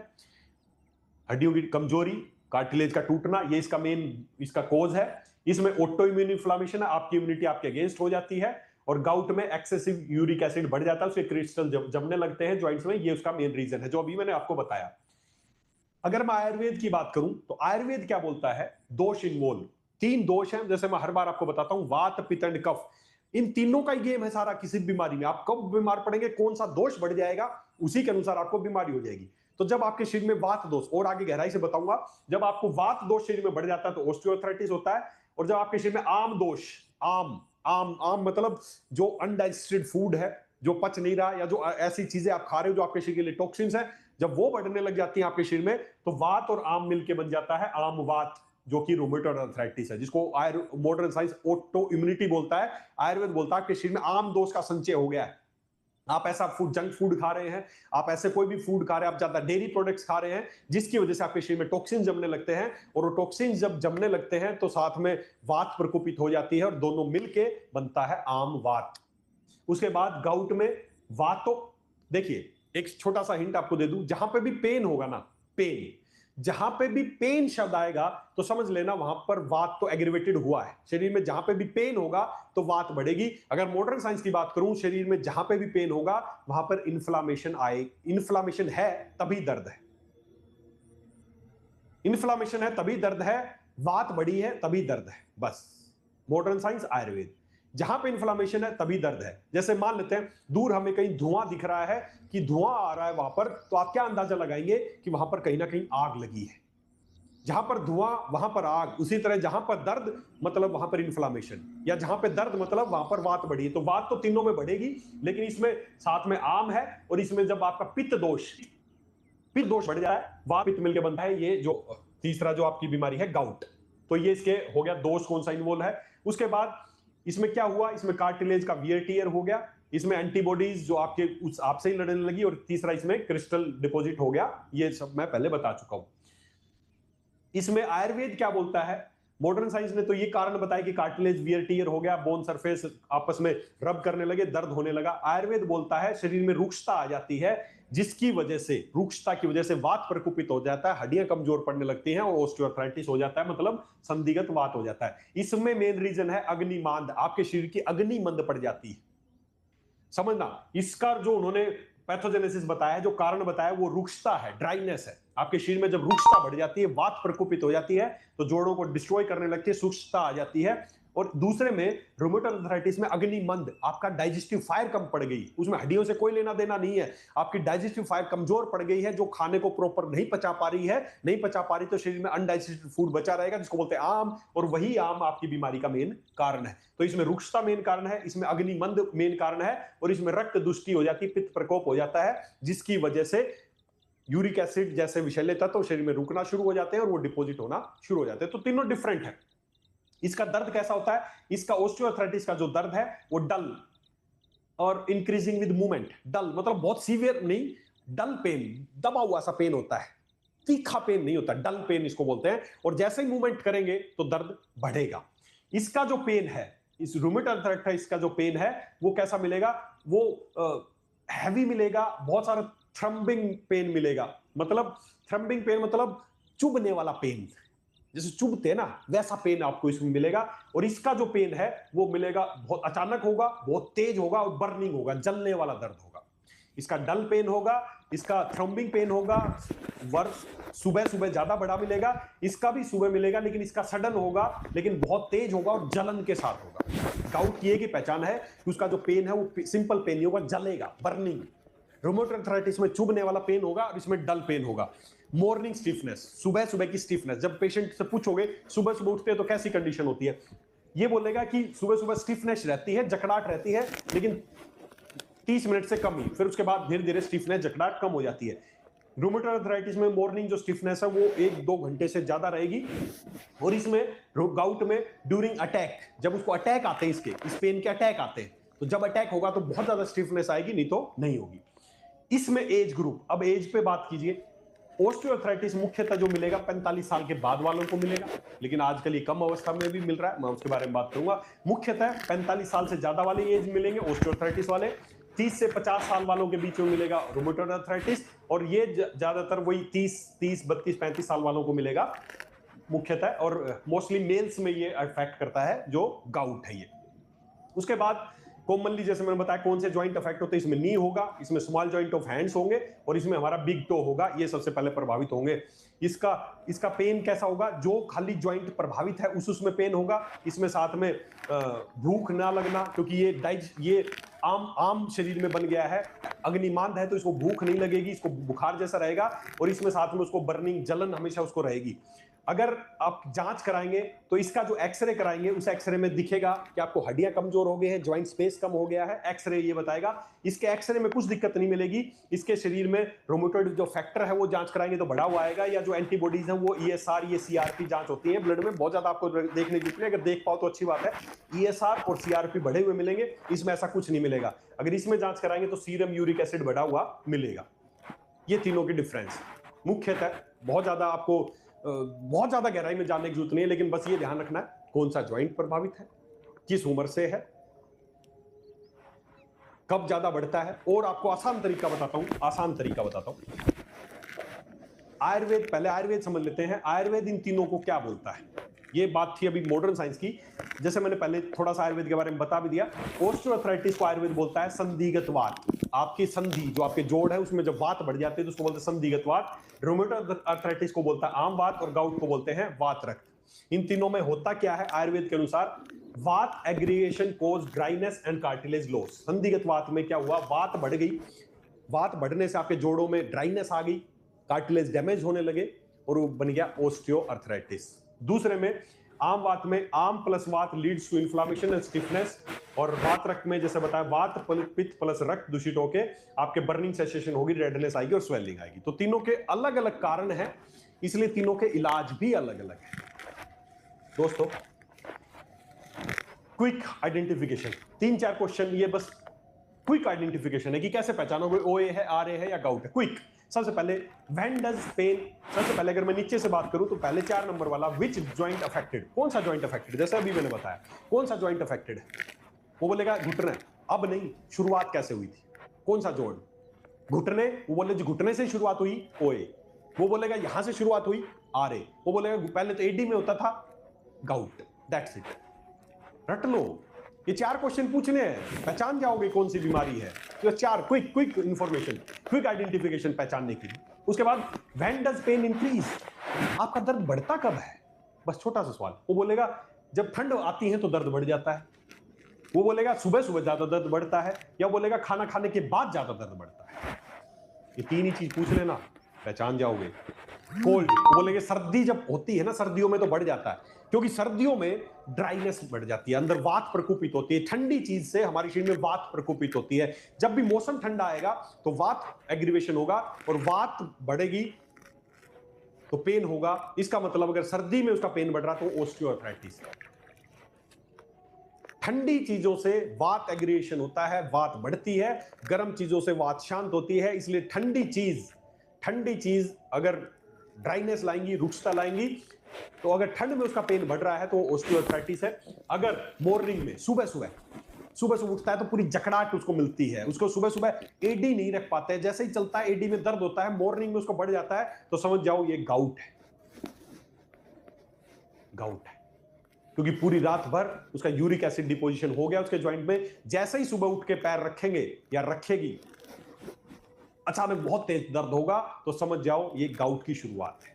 हड्डियों की कमजोरी, कार्टिलेज का टूटना, ये इसका मेन इसका कोज है। इसमें ऑटो इम्यून इन्फ्लामेशन है, आपकी इम्यूनिटी आपके अगेंस्ट हो जाती है। और गाउट में एक्सेसिव यूरिक एसिड बढ़ जाता है, उसके क्रिस्टल जमने लगते हैं जॉइंट्स में, ये उसका मेन रीजन है जो अभी मैंने आपको बताया। अगर मैं आयुर्वेद की बात करूं तो आयुर्वेद क्या बोलता है? दोष इन्वॉल्व, 3 दोष हैं, जैसे मैं हर बार आपको बताता हूं, वात, पित्त एंड कफ। इन तीनों का ही गेम है सारा। किसी बीमारी में आप कब बीमार पड़ेंगे, कौन सा दोष बढ़ जाएगा, उसी के अनुसार आपको बीमारी हो जाएगी। तो जब आपके शरीर में वात दोष, और आगे गहराई से बताऊंगा, जब आपको वात दोष शरीर में बढ़ जाता है तो ऑस्टियोआर्थराइटिस होता है। और जब आपके शरीर में आम दोष, आम आम आम मतलब जो अनडाइजेस्टेड फूड है, जो पच नहीं रहा, या जो ऐसी चीजें आप खा रहे हो जो आपके शरीर के लिए टॉक्सिन्स है, जब वो बढ़ने लग जाती है आपके शरीर में, तो वात और आम मिलके बन जाता है आम वात। जो कि रूमेटॉइड अर्थराइटिस है, जिसको मॉडर्न साइंस ऑटो इम्यूनिटी बोलता है। आयुर्वेद बोलता है कि शरीर में आम दोष का संचय हो गया है। आप ऐसा फूड, जंक फूड खा रहे हैं, आप ऐसे कोई भी फूड खा रहे हैं, आप ज्यादा डेयरी प्रोडक्ट्स खा रहे हैं, जिसकी वजह से आपके शरीर में टॉक्सिन जमने लगते हैं, और वो टॉक्सिन जब जमने लगते हैं तो साथ में वात प्रकोपित हो जाती है, और दोनों मिलके बनता है आम वात। उसके बाद गाउट में वातो, देखिए एक छोटा सा हिंट आपको दे दूं, जहां पे भी पेन होगा ना, पेन, जहां पे भी पेन शब्द आएगा तो समझ लेना वहां पर वात तो एग्रीवेटेड हुआ है। शरीर में जहां पे भी पेन होगा तो वात बढ़ेगी। अगर मॉडर्न साइंस की बात करूं, शरीर में जहां पे भी पेन होगा वहां पर इन्फ्लामेशन आए, इन्फ्लामेशन है तभी दर्द है, इन्फ्लामेशन है तभी दर्द है, वात बढ़ी है तभी दर्द है, बस। मॉडर्न साइंस, आयुर्वेद, जहां पे इन्फ्लामेशन है तभी दर्द है। जैसे मान लेते हैं दूर हमें कहीं धुआं दिख रहा है कि धुआं आ रहा है वहां पर, तो आप क्या अंदाजा लगाएंगे कि वहां पर कहीं ना कहीं आग लगी है। जहां पर धुआं वहां पर आग, उसी तरह जहां पर दर्द मतलब वहां पर इन्फ्लामेशन, या जहां पर दर्द मतलब वहां पर वात बढ़ी है। तो वात तो तीनों में बढ़ेगी, लेकिन इसमें साथ में आम है, और इसमें जब आपका पित्त दोष बढ़ जाए, वात पित्त मिलकर बनता है ये जो तीसरा जो आपकी बीमारी है, गाउट। तो ये इसके हो गया दोष कौन सा इन्वॉल्व है। उसके बाद इसमें क्या हुआ, इसमें कार्टिलेज का वियर टियर हो गया, इसमें एंटीबॉडीज जो आपके उस आपसे ही लड़ने लगी, और तीसरा इसमें क्रिस्टल डिपॉजिट हो गया। ये सब मैं पहले बता चुका हूं। इसमें आयुर्वेद क्या बोलता है, मॉडर्न साइंस ने तो ये कारण बताया कि कार्टिलेज वियर टियर हो गया, बोन सरफेस आपस में रब करने लगे, दर्द होने लगा। आयुर्वेद बोलता है शरीर में रुक्षता आ जाती है, जिसकी वजह से, रुक्षता की वजह से वात प्रकोपित हो जाता है, हड्डियां कमजोर पड़ने लगती हैं, और ऑस्टियोआर्थराइटिस हो जाता है, मतलब संधिगत वात हो जाता है। इसमें मेन रीजन है अग्निमांद, आपके शरीर की अग्नि मंद पड़ जाती है। समझना, इसका जो उन्होंने पैथोजेनेसिस बताया, जो कारण बताया, वो रुक्षता है, ड्राइनेस है। आपके शरीर में जब रुक्षता बढ़ जाती है, वात प्रकोपित हो जाती है, तो जोड़ों को डिस्ट्रॉय करने लगती है, सुक्षता आ जाती है। और दूसरे में रूमेटॉइड अर्थराइटिस में अग्निमंद, आपका डाइजेस्टिव फायर कम पड़ गई, उसमें हड्डियों से कोई लेना देना नहीं है, आपकी डाइजेस्टिव फायर कमजोर पड़ गई है, जो खाने को प्रॉपर नहीं पचा पा रही है, नहीं पचा पा रही, तो शरीर में अनडाइजेस्टेड फूड बचा रहेगा, जिसको बोलते हैं आम, और वही आम आपकी बीमारी का मेन कारण है। तो इसमें रुक्षता मेन कारण है, इसमें अग्निमंद मेन कारण है, और इसमें रक्त दुष्टि हो जाती है, पित्त प्रकोप हो जाता है, जिसकी वजह से यूरिक एसिड जैसे विषैले तत्व शरीर में रुकना शुरू हो जाते हैं, और वो डिपॉजिट होना शुरू हो जाते हैं। तो तीनों डिफरेंट है। इसका दर्द कैसा होता है, इसका ऑस्टियोआर्थराइटिस का जो दर्द है वो डल और इंक्रीजिंग विद मूवमेंट। डल मतलब बहुत सीवियर नहीं, डल पेन, दबा हुआ सा पेन होता है, तीखा पेन नहीं होता, डल पेन इसको बोलते हैं। और जैसे ही मूवमेंट करेंगे तो दर्द बढ़ेगा। इसका जो पेन है, इस रूमेटॉइड अर्थराइटिस का जो पेन है, वो कैसा मिलेगा, वो हैवी मिलेगा, बहुत सारा थ्रम्बिंग पेन मिलेगा। मतलब थ्रम्बिंग पेन मतलब चुभने वाला पेन, जैसे चुभते हैं ना, वैसा पेन आपको इसमें मिलेगा। और इसका जो पेन है वो मिलेगा, बहुत अचानक होगा, बहुत तेज होगा, और बर्निंग होगा, जलने वाला दर्द होगा। इसका डल पेन होगा, इसका थ्रम्बिंग पेन होगा, सुबह सुबह ज्यादा बड़ा मिलेगा, इसका भी सुबह मिलेगा, लेकिन इसका सडन होगा, लेकिन बहुत तेज होगा और जलन के साथ होगा। गाउट की की पहचान है कि उसका जो पेन है वो सिंपल पेन नहीं होगा, जलेगा, बर्निंग। रूमेटॉइड अर्थराइटिस में चुभने वाला पेन होगा, और इसमें डल पेन होगा। मॉर्निंग स्टिफनेस, सुबह सुबह की स्टिफनेस, जब पेशेंट से पूछोगे सुबह सुबह उठते हैं तो कैसी कंडीशन होती है, ये बोलेगा कि सुबह सुबह स्टिफनेस रहती है, जकड़ाहट रहती है, लेकिन 30 मिनट से कम ही, फिर उसके बाद धीरे धीरे स्टिफनेस, जकड़ाहट कम हो जाती है। रूमेटॉइड अर्थराइटिस में मॉर्निंग जो स्टिफनेस है वो 1-2 घंटे से ज्यादा रहेगी। और इसमें गाउट में ड्यूरिंग अटैक, जब उसको अटैक आते हैं, इस पेन के अटैक आते हैं, तो जब अटैक होगा तो बहुत ज्यादा स्टिफनेस आएगी, नहीं तो नहीं होगी। इसमें एज ग्रुप, अब एज पे बात कीजिए। ऑस्टियोआर्थराइटिस मुख्यतः जो मिलेगा 45 साल के बाद वालों को मिलेगा, लेकिन आजकल ये कम अवस्था में भी मिल रहा है, मैं उसके बारे में बात करूंगा। मुख्यतः 45 साल से ज्यादा वाले एज मिलेंगे ऑस्टियोआर्थराइटिस वाले, 30 से 50 साल वालों के बीच में मिलेगा रूमेटॉइड अर्थराइटिस, और ये ज्यादातर वही 30, 32, 35 साल वालों को मिलेगा मुख्यतः, और मोस्टली मेल्स में ये अफेक्ट करता है जो गाउट है ये। उसके बाद कॉमनली जैसे मैंने बताया कौन से जॉइंट अफेक्ट होते हैं, इसमें नी होगा, इसमें स्मॉल जॉइंट ऑफ हैंड्स होंगे, और इसमें हमारा बिग टो होगा, ये सबसे पहले प्रभावित होंगे। इसका पेन कैसा होगा, जो खाली जॉइंट प्रभावित है उसमें पेन होगा। इसमें साथ में भूख ना लगना, क्योंकि ये आम शरीर में बन गया है, अग्निमांद है तो इसको भूख नहीं लगेगी, इसको बुखार जैसा रहेगा, और इसमें साथ में उसको बर्निंग, जलन हमेशा उसको रहेगी। अगर आप जांच कराएंगे तो इसका जो एक्सरे कराएंगे उस एक्सरे में दिखेगा कि आपको हड्डियां कमजोर हो गई हैं, ज्वाइंट स्पेस कम हो गया है, एक्सरे ये बताएगा। इसके एक्सरे में कुछ दिक्कत नहीं मिलेगी, इसके शरीर में रोमेटॉइड जो फैक्टर है वो जांच कराएंगे तो बढ़ा हुआ आएगा, या जो एंटीबॉडीज हैं वो ईएसआर, ये सीआरपी जांच होती है ब्लड में, बहुत ज्यादा आपको देखने की, अगर देख पाओ तो अच्छी बात है। ईएसआर और सीआरपी बढ़े हुए मिलेंगे, इसमें ऐसा कुछ नहीं मिलेगा। अगर इसमें जांच कराएंगे तो सीरम यूरिक एसिड बढ़ा हुआ मिलेगा। ये तीनों की डिफरेंस मुख्यतः, बहुत ज्यादा गहराई में जानने की जरूरत नहीं है, लेकिन बस ये ध्यान रखना है कौन सा ज्वाइंट प्रभावित है, किस उम्र से है, कब ज्यादा बढ़ता है। और आपको आसान तरीका बताता हूं, आयुर्वेद, पहले आयुर्वेद समझ लेते हैं। आयुर्वेद इन तीनों को क्या बोलता है, ये बात थी अभी मॉडर्न साइंस की, जैसे मैंने पहले थोड़ा सा आयुर्वेद के बारे में बता भी दिया। ऑस्टियोआर्थराइटिस को आयुर्वेद बोलता है संधिगत वात। आपकी संधि, जो आपके जोड़ है उसमें जब वात बढ़ जाती है तो उसको बोलते हैं संधिगत वात। रोमेटॉइड आर्थराइटिस को बोलता है आम वात, और गाउट को बोलते हैं वात रक्त। इन तीनों में होता क्या है आयुर्वेद के अनुसार, वात aggregation cause dryness and cartilage loss. संधिगत वात में क्या हुआ, वात बढ़ गई, वात बढ़ने से आपके जोड़ों में ड्राइनेस आ गई, कार्टिलेज डैमेज होने लगे, और वो बन गया ऑस्टियोआर्थराइटिस। दूसरे में आम वात में आम प्लस वात leads to inflammation and stiffness, और वात रक्त में जैसे बताया वात पित्त प्लस रक्त दूषित होके आपके बर्निंग सेंसेशन होगी, रेडनेस आएगी और स्वेलिंग आएगी। तो तीनों के अलग अलग कारण हैं, इसलिए तीनों के इलाज भी अलग अलग हैं। दोस्तों, क्विक आइडेंटिफिकेशन, 3-4 क्वेश्चन, ये बस क्विक आइडेंटिफिकेशन है कि कैसे पहचानोगे ओए है, आरए है या गाउट है। क्विक, सबसे पहले व्हेन डज पेन, सबसे पहले अगर मैं नीचे से बात करूं तो पहले 4 नंबर वाला, विच जॉइंट अफेक्टेड, कौन सा जॉइंट अफेक्टेड, जैसे अभी मैंने बताया कौन सा जॉइंट अफेक्टेड है, वो बोलेगा घुटना। अब नहीं, शुरुआत कैसे हुई थी, कौन सा जोड़, घुटने, वो बोले जी घुटने से शुरुआत हुई ओए, वो बोलेगा यहां से शुरुआत हुई आरए, वो बोलेगा पहले तो एडी में होता था गाउट। दैट्स इट, रट लो, ये 4 क्वेश्चन पूछने हैं, पहचान जाओगे कौन सी बीमारी है। तो 4 क्विक इंफॉर्मेशन, क्विक आइडेंटिफिकेशन पहचानने की। उसके बाद व्हेन डज पेन इंक्रीज, आपका दर्द बढ़ता कब है, बस छोटा सा सवाल। वो बोलेगा जब ठंड आती है तो दर्द बढ़ जाता है, वो बोलेगा सुबह सुबह ज्यादा दर्द बढ़ता है, या बोलेगा खाना खाने के बाद ज्यादा दर्द बढ़ता है। ये 3 ही चीज पूछ लेना, पहचान जाओगे। कोल्ड, वो बोलेंगे सर्दी जब होती है ना, सर्दियों में तो बढ़ जाता है, क्योंकि सर्दियों में ड्राइनेस बढ़ जाती है, अंदर वात प्रकोपित होती है, ठंडी चीज से हमारे शरीर में वात प्रकोपित होती है। जब भी मौसम ठंडा आएगा तो वात एग्रीवेशन होगा, और वात बढ़ेगी तो पेन होगा। इसका मतलब अगर सर्दी में उसका पेन बढ़ रहा तो ऑस्टियोआर्थराइटिस। ठंडी चीजों से वात एग्रीवेशन होता है, वात बढ़ती है, गर्म चीजों से वात शांत होती है। इसलिए ठंडी चीज अगर ड्राइनेस लाएंगी, रुक्षता लाएंगी, तो अगर ठंड में उसका पेन बढ़ रहा है तो ऑस्टियोआर्थराइटिस है। अगर मॉर्निंग में सुबह सुबह उठता है तो पूरी जकड़ाहट उसको मिलती है, उसको सुबह सुबह एडी नहीं रख पाते हैं, जैसे ही चलता है एडी में दर्द होता है, मॉर्निंग में उसको बढ़ जाता है, तो समझ जाओ ये गाउट है, क्योंकि पूरी रात भर उसका यूरिक एसिड डिपोजिशन हो गया उसके ज्वाइंट में। जैसे ही सुबह उठ के पैर रखेंगे या रखेगी, अचानक बहुत तेज दर्द होगा, तो समझ जाओ ये गाउट की शुरुआत है।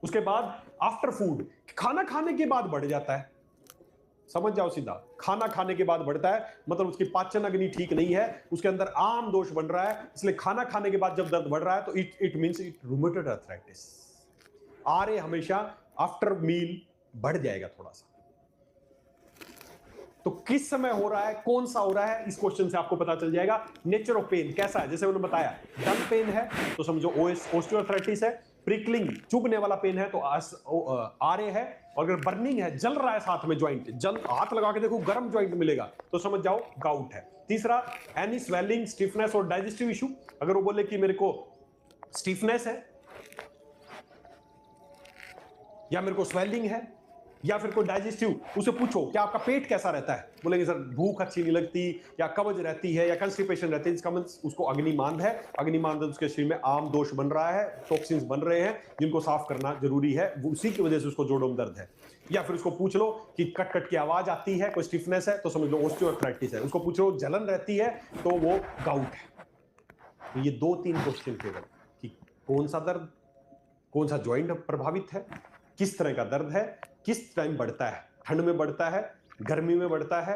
उसके बाद आफ्टर फूड, खाना खाने के बाद बढ़ जाता है, समझ जाओ सीधा, खाना खाने के बाद बढ़ता है, मतलब उसकी पाचन अग्नि ठीक नहीं है, उसके अंदर आम दोष बन रहा है, इसलिए खाना खाने के बाद जब दर्द बढ़ रहा है तो it means it rheumatoid arthritis. RA हमेशा आफ्टर मील बढ़ जाएगा थोड़ा सा। तो किस समय हो रहा है, कौन सा हो रहा है, इस क्वेश्चन से आपको पता चल जाएगा। नेचर ऑफ पेन कैसा है, जैसे उन्होंने बताया डल पेन है तो समझो ऑस्टियोआर्थराइटिस है, प्रिकलिंग चुभने वाला पेन है तो आरए है, और अगर बर्निंग है, जल रहा है साथ में ज्वाइंट, जल, हाथ लगा के देखो गर्म ज्वाइंट मिलेगा, तो समझ जाओ गाउट है। तीसरा, एनी स्वेलिंग, स्टिफनेस और डाइजेस्टिव इशू, अगर वो बोले कि मेरे को स्टिफनेस है या मेरे को स्वेलिंग है या फिर कोई डाइजेस्टिव, उसे पूछो क्या आपका पेट कैसा रहता है, बोलेंगे सर भूख अच्छी नहीं लगती, या कब्ज रहती है, या कंस्टिपेशन रहती है, इसका मतलब उसको अग्निमांद है। अग्निमांद उसके शरीर में आम दोष बन रहा है, टॉक्सिन्स बन रहे हैं जिनको साफ करना जरूरी है, उसी की वजह से उसको जोड़ों में दर्द है। या फिर उसको पूछ लो कि कट कट की आवाज आती है, कोई स्टिफनेस है, तो समझ लो ऑस्टियोआर्थराइटिस है। उसको पूछो जलन रहती है तो वो गाउट है। तो ये 2-3 क्वेश्चन केवल कि कौन सा दर्द, कौन सा ज्वाइंट प्रभावित है, किस तरह का दर्द है, किस टाइम बढ़ता है, ठंड में बढ़ता है, गर्मी में बढ़ता है,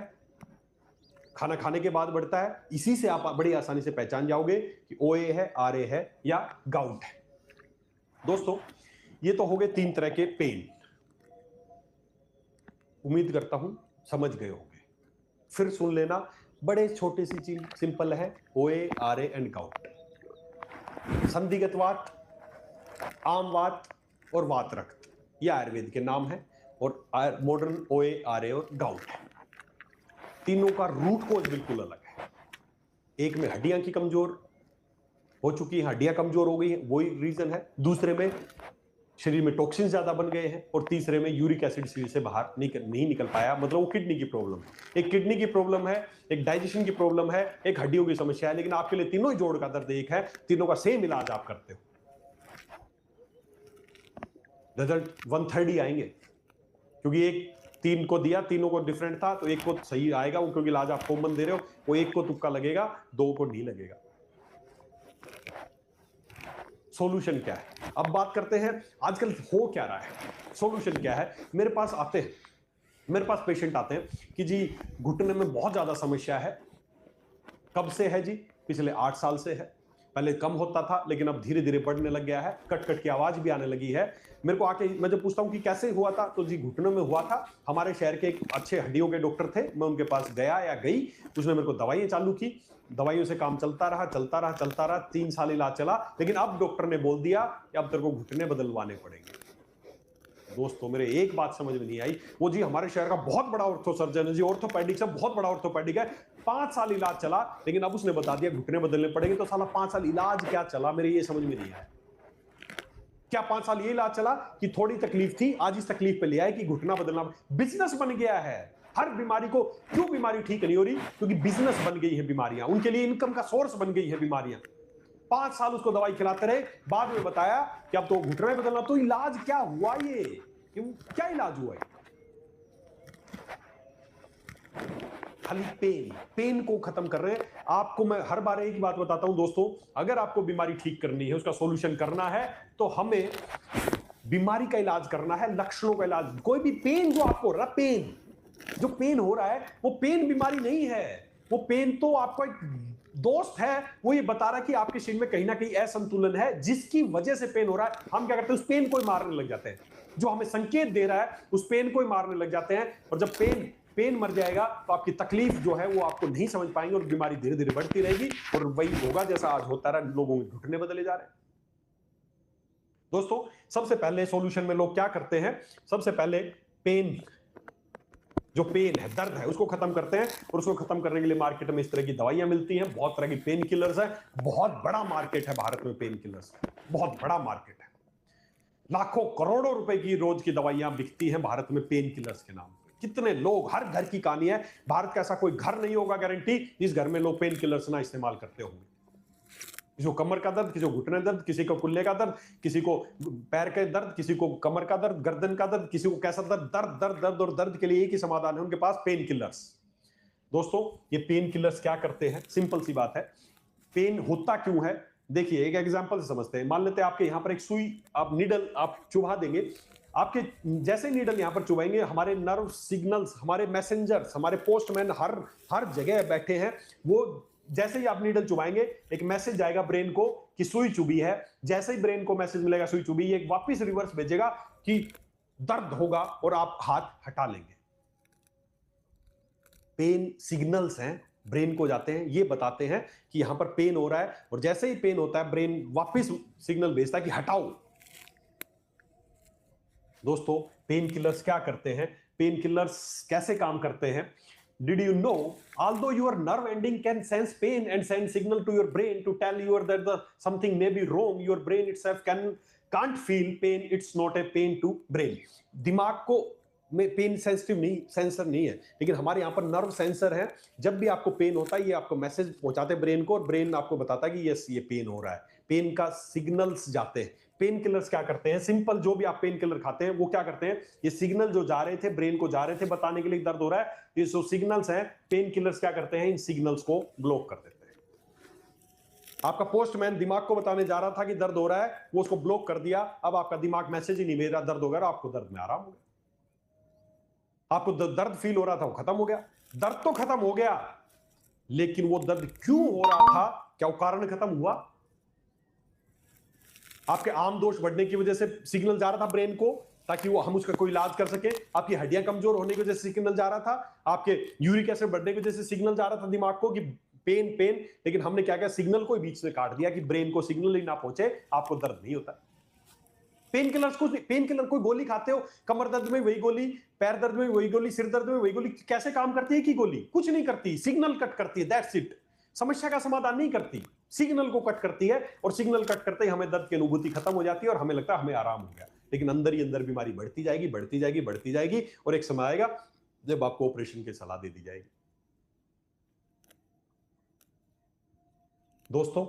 खाना खाने के बाद बढ़ता है। इसी से आप बड़ी आसानी से पहचान जाओगे कि ओए है, आरए है या गाउट है। दोस्तों, ये तो हो गए 3 तरह के पेन। उम्मीद करता हूं समझ गए होंगे। फिर सुन लेना, बड़े छोटी सी चीज, सिंपल है, ओए, आरए एंड गाउट। संधिगत वात, आम वात और वात रक्त, ये आयुर्वेद के नाम है, और मॉडर्न ओए, आरए और गाउट है। तीनों का रूट कोज बिल्कुल अलग है। एक में हड्डियां की कमजोर हो चुकी है, हड्डियां कमजोर हो गई है, वही रीजन है। दूसरे में शरीर में टॉक्सिन ज्यादा बन गए हैं, और तीसरे में यूरिक एसिड शरीर से बाहर नहीं निकल पाया, मतलब वो किडनी की प्रॉब्लम है। एक किडनी की प्रॉब्लम है, एक डाइजेशन की प्रॉब्लम है, एक हड्डियों की समस्या है, लेकिन आपके लिए तीनों ही जोड़ का दर्द एक है, तीनों का सेम इलाज आप करते हो। रिजल्ट 1/3 ही आएंगे, क्योंकि एक 3 को दिया, तीनों को डिफरेंट था, तो एक को सही आएगा, वो क्योंकि इलाज आप कॉमन दे रहे हो, वो एक को तुक्का लगेगा, 2 को नहीं लगेगा। सॉल्यूशन क्या है, अब बात करते हैं आजकल हो क्या रहा है। सॉल्यूशन क्या है, मेरे पास आते हैं, मेरे पास पेशेंट आते हैं कि जी घुटने में बहुत ज्यादा समस्या है। कब से है जी? पिछले 8 साल से है। पहले कम होता था, लेकिन अब धीरे धीरे बढ़ने लग गया है, कट कट की आवाज भी आने लगी है। मेरे को आके, मैं जब पूछता हूं कि कैसे हुआ था, तो जी घुटनों में हुआ था। हमारे शहर के एक अच्छे हड्डियों के डॉक्टर थे, मैं उनके पास गया या गई, उसने मेरे को दवाइयां चालू की, दवाइयों से काम चलता रहा चलता रहा चलता रहा, 3 साल इलाज चला, लेकिन अब डॉक्टर ने बोल दिया कि अब तेरे को घुटने बदलवाने पड़ेंगे। दोस्तों, मेरे एक बात समझ में नहीं आई, वो जी हमारे शहर का बहुत बड़ा ऑर्थो सर्जन है जी, ऑर्थोपेडिक से बहुत बड़ा ऑर्थोपेडिक है, 5 साल इलाज चला, लेकिन अब उसने बता दिया घुटने बदलने पड़ेंगे। तो साला 5 साल इलाज क्या चला, मेरे ये समझ में नहीं आया। क्या 5 साल ये इलाज चला कि थोड़ी तकलीफ थी, आज इस तकलीफ पे ले आए कि घुटना बदलना बिजनेस बन गया है। हर बीमारी को, क्यों बीमारी ठीक नहीं हो रही? क्योंकि बिजनेस बन गई है बीमारियां, उनके लिए इनकम का सोर्स बन गई है बीमारियां। 5 साल उसको दवाई खिलाते रहे, बाद में बताया कि अब तो घुटना ही बदलना। तो इलाज क्या हुआ, ये क्या इलाज हुआ है? खाली पेन को खत्म कर रहे हैं। आपको मैं हर बार एक बात बताता हूं दोस्तों, अगर आपको बीमारी ठीक करनी है, उसका सॉल्यूशन करना है, तो हमें बीमारी का इलाज करना है, लक्षणों का इलाज। कोई भी पेन जो आपको हो रहा है, पेन जो पेन हो रहा है, वो पेन बीमारी नहीं है। वो पेन तो आपका एक दोस्त है, वो ये बता रहा है कि आपके शरीर में कहीं ना कहीं असंतुलन है, जिसकी वजह से पेन हो रहा है। हम क्या करते हैं, उस पेन को ही मारने लग जाते हैं। जो हमें संकेत दे रहा है, उस पेन को ही मारने लग जाते हैं। और जब पेन मर जाएगा, तो आपकी तकलीफ जो है वो आपको नहीं समझ पाएंगे, और बीमारी धीरे धीरे बढ़ती रहेगी, और वही होगा जैसा आज होता रहा, लोगों के घुटने बदले जा रहे हैं। दोस्तों, सबसे पहले सॉल्यूशन में लोग क्या करते हैं, सबसे पहले पेन, जो पेन है, दर्द है, उसको खत्म करते हैं। और उसको खत्म करने के लिए मार्केट में इस तरह की दवाइयां मिलती हैं, बहुत तरह की पेन किलर्स है। बहुत बड़ा मार्केट है भारत में पेन किलर्स, बहुत बड़ा मार्केट है। लाखों करोड़ों रुपए की रोज की दवाइयां बिकती हैं भारत में पेन किलर्स के नाम पे। कितने लोग, हर घर की कहानी है, भारत का ऐसा कोई घर नहीं होगा गारंटी जिस घर में लोग पेन किलर्स ना इस्तेमाल करते होंगे। किसी को कमर का दर्द, किसी को घुटने दर्द, किसी को कुल्ले का दर्द, किसी को पैर के दर्द, किसी को कमर का दर्द, गर्दन का दर्द, किसी को कैसा दर्द, दर्द दर्द दर्द और दर्द के लिए एक ही समाधान है उनके पास, पेन किलर्स। दोस्तों, ये पेन किलर्स क्या करते हैं? सिंपल सी बात है, पेन होता क्यों है, देखिए एक एग्जांपल से समझते हैं। मान लेते हैं आपके यहां पर एक सुई, आप नीडल आप चुभा देंगे, आपके जैसे नीडल यहां पर चुभाएंगे, हमारे नर्व सिग्नल्स, हमारे मैसेंजर्स, हमारे पोस्टमैन हर जगह बैठे हैं। वो जैसे ही आप नीडल चुभाएंगे, एक मैसेज जाएगा ब्रेन को कि सुई चुभी है। जैसे ही ब्रेन को मैसेज मिलेगा सुई चुभी, ये वापस रिवर्स भेजेगा कि दर्द होगा, और आप हाथ हटा लेंगे। पेन सिग्नल्स हैं, ब्रेन को जाते हैं, ये बताते हैं कि यहां पर पेन हो रहा है। और जैसे ही पेन होता है, ब्रेन वापस सिग्नल भेजता है कि हटाओ। दोस्तों, पेन किलर्स क्या करते हैं, पेन किलर्स कैसे काम करते हैं? Did you know, although your nerve ending can sense pain and send signal to your brain to tell you that something may be wrong, your brain itself can't feel pain. It's not a pain to brain. दिमाग को में pen sensitive नहीं, sensor नहीं है, लेकिन हमारे यहाँ पर नर्व सेंसर है। जब भी आपको पेन होता है, ये आपको मैसेज पहुंचाते हैं ब्रेन को, और ब्रेन आपको बताता है कि यस ये पेन हो रहा है। पेन का सिग्नल्स जाते हैं। पेन किलर्स क्या करते हैं, सिंपल, जो भी आप पेन किलर खाते हैं वो क्या करते हैं, ये सिग्नल जो जा रहे थे ब्रेन को, जा रहे थे बताने के लिए दर्द हो रहा है, ये जो सिग्नल्स हैं, पेन किलर्स क्या करते हैं, इन सिग्नल्स को ब्लॉक कर देते हैं। आपका पोस्टमैन दिमाग को बताने जा रहा था कि दर्द हो रहा है, वो उसको ब्लॉक कर दिया। अब आपका दिमाग मैसेज ही नहीं भेज रहा दर्द हो गया, आपको दर्द में आराम हो गया। आपको दर्द फील हो रहा था, वो खत्म हो गया। दर्द तो खत्म हो गया, लेकिन वो दर्द क्यों हो रहा था, क्या वो कारण खत्म हुआ? आपके आम दोष बढ़ने की वजह से सिग्नल जा रहा था ब्रेन को ताकि वो हम उसका कोई इलाज कर सके। आपकी हड्डियां कमजोर होने की वजह से सिग्नल जा रहा था। आपके यूरिक एसिड बढ़ने की वजह से सिग्नल जा रहा था दिमाग को कि पेन पेन। लेकिन हमने क्या किया, सिग्नल को बीच से काट दिया कि ब्रेन को सिग्नल ही ना पहुंचे, आपको दर्द नहीं होता। पेन किलर्स, कुछ पेन किलर, कोई गोली खाते हो, कमर दर्द में वही गोली, पैर दर्द में वही गोली, सिर दर्द में वही गोली, कैसे काम करती है कि गोली? कुछ नहीं करती, सिग्नल कट करती है, दैट्स इट। समस्या का समाधान नहीं करती, सिग्नल को कट करती है। और सिग्नल कट करते ही हमें दर्द की अनुभूति खत्म हो जाती है और हमें लगता है हमें आराम हो गया। लेकिन अंदर ही अंदर बीमारी बढ़ती जाएगी, बढ़ती जाएगी, बढ़ती जाएगी, और एक समय आएगा जब आपको ऑपरेशन की सलाह दे दी जाएगी। दोस्तों,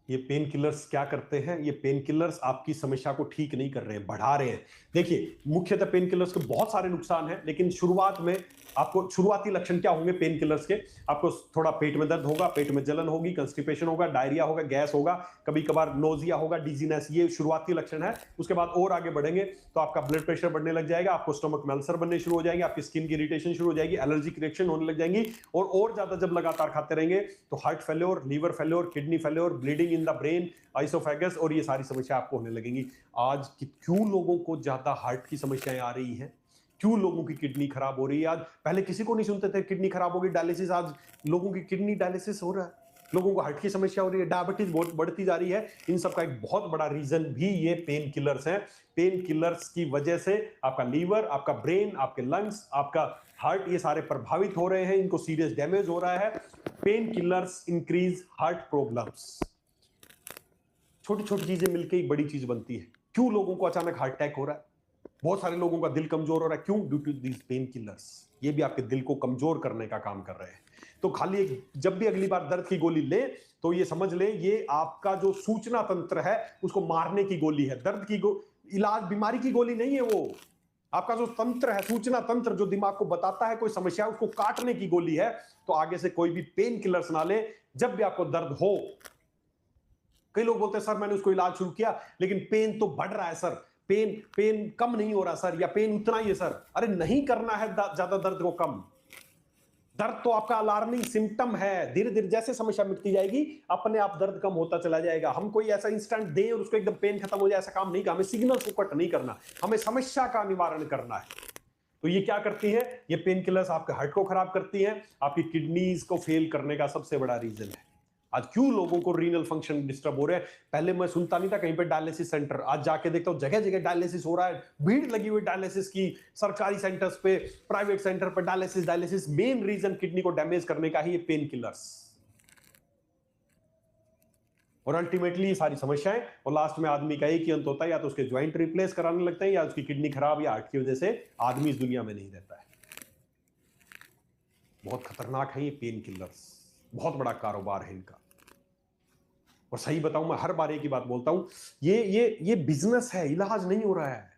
ये पेन किलर्स क्या करते हैं? ये पेन किलर्स आपकी समस्या को ठीक नहीं कर रहे हैं, बढ़ा रहे हैं। देखिए, मुख्यतः पेन किलर्स के बहुत सारे नुकसान हैं, लेकिन शुरुआत में आपको शुरुआती लक्षण क्या होंगे पेन किलर्स के? आपको थोड़ा पेट में दर्द होगा, पेट में जलन होगी, कंस्टिपेशन होगा, डायरिया होगा, गैस होगा, कभी कभार नोजिया होगा, डिजीनेस, ये शुरुआती लक्षण है। उसके बाद और आगे बढ़ेंगे तो आपका ब्लड प्रेशर बढ़ने लग जाएगा, आपको स्टमक में अल्सर बनने शुरू हो जाएंगे, आपकी स्किन की इरिटेशन शुरू हो जाएगी, एलर्जिक रिएक्शन होने लग जाएंगी। और ज्यादा जब लगातार खाते रहेंगे तो heart failure, liver failure, kidney failure, bleeding in the brain, oesophagus, और ये सारी समस्या आपको होने लगेंगी। आज क्यों लोगों को ज्यादा हार्ट की समस्याएं आ रही हैं? क्यों लोगों की किडनी खराब हो रही है? आज पहले किसी को नहीं सुनते थे किडनी खराब हो गई, डायलिसिस, आज लोगों की किडनी डायलिसिस हो रहा है, लोगों को हार्ट की समस्या हो रही है, डायबिटीज बहुत बढ़ती जा रही है। इन सब का एक बहुत बड़ा रीजन भी ये पेन किलर्स हैं। पेन किलर्स की वजह से आपका लीवर, आपका ब्रेन, आपके लंग्स, आपका हार्ट, ये सारे प्रभावित हो रहे हैं, इनको सीरियस डैमेज हो रहा है। Pain killers increase heart problems. छोटी छोटी चीजें मिलकर ही बड़ी चीज बनती है। क्यों लोगों को अचानक हार्ट अटैक हो रहा है? बहुत सारे लोगों का दिल कमजोर हो रहा है, क्यों? Due to these pain killers. ये भी आपके दिल को कमजोर करने का काम कर रहे हैं। तो खाली एक, जब भी अगली बार दर्द की गोली ले तो ये समझ ले ये आपका जो सूचना तंत्र है उसको मारने की गोली है। दर्द की इलाज, बीमारी की गोली नहीं है वो। आपका जो तंत्र है, सूचना तंत्र, जो दिमाग को बताता है कोई समस्या, उसको काटने की गोली है। तो आगे से कोई भी पेन किलर्स ना ले जब भी आपको दर्द हो। कई लोग बोलते हैं सर मैंने उसको इलाज शुरू किया लेकिन पेन तो बढ़ रहा है सर, पेन कम नहीं हो रहा सर, या पेन उतना ही है सर। अरे नहीं करना है ज्यादा दर्द को कम। दर्द तो आपका अलार्मिंग सिम्टम है। धीरे धीरे जैसे समस्या मिटती जाएगी अपने आप दर्द कम होता चला जाएगा। हम कोई ऐसा इंस्टेंट दें और उसको एकदम पेन खत्म हो जाए, ऐसा काम नहीं करना। हमें सिग्नल को कट नहीं करना, हमें समस्या का निवारण करना है। तो ये क्या करती है? ये पेन किलर्स आपके हार्ट को खराब करती है, आपकी किडनीज को फेल करने का सबसे बड़ा रीजन है। आज क्यों लोगों को रीनल फंक्शन डिस्टर्ब हो रहे हैं? पहले मैं सुनता नहीं था कहीं पे डायलिसिस सेंटर, आज जाके देखता हूं जगह जगह डायलिसिस हो रहा है, भीड़ लगी हुई डायलिसिस की। सरकारी सेंटर्स पे, प्राइवेट सेंटर पे डायलिसिस। मेन रीजन किडनी को डैमेज करने का ही ये पेन किलर्स। और अल्टीमेटली ये सारी समस्याएं, और लास्ट में आदमी का एक ही अंत होता है, या तो उसके ज्वाइंट रिप्लेस कराने लगते हैं या उसकी किडनी खराब या हार्ट की वजह से आदमी इस दुनिया में नहीं रहता है। बहुत खतरनाक है ये पेन किलर्स, बहुत बड़ा कारोबार है इनका। और सही बताऊं, मैं हर बार एक ही बात बोलता हूं, ये बिजनेस है, इलाज नहीं हो रहा है।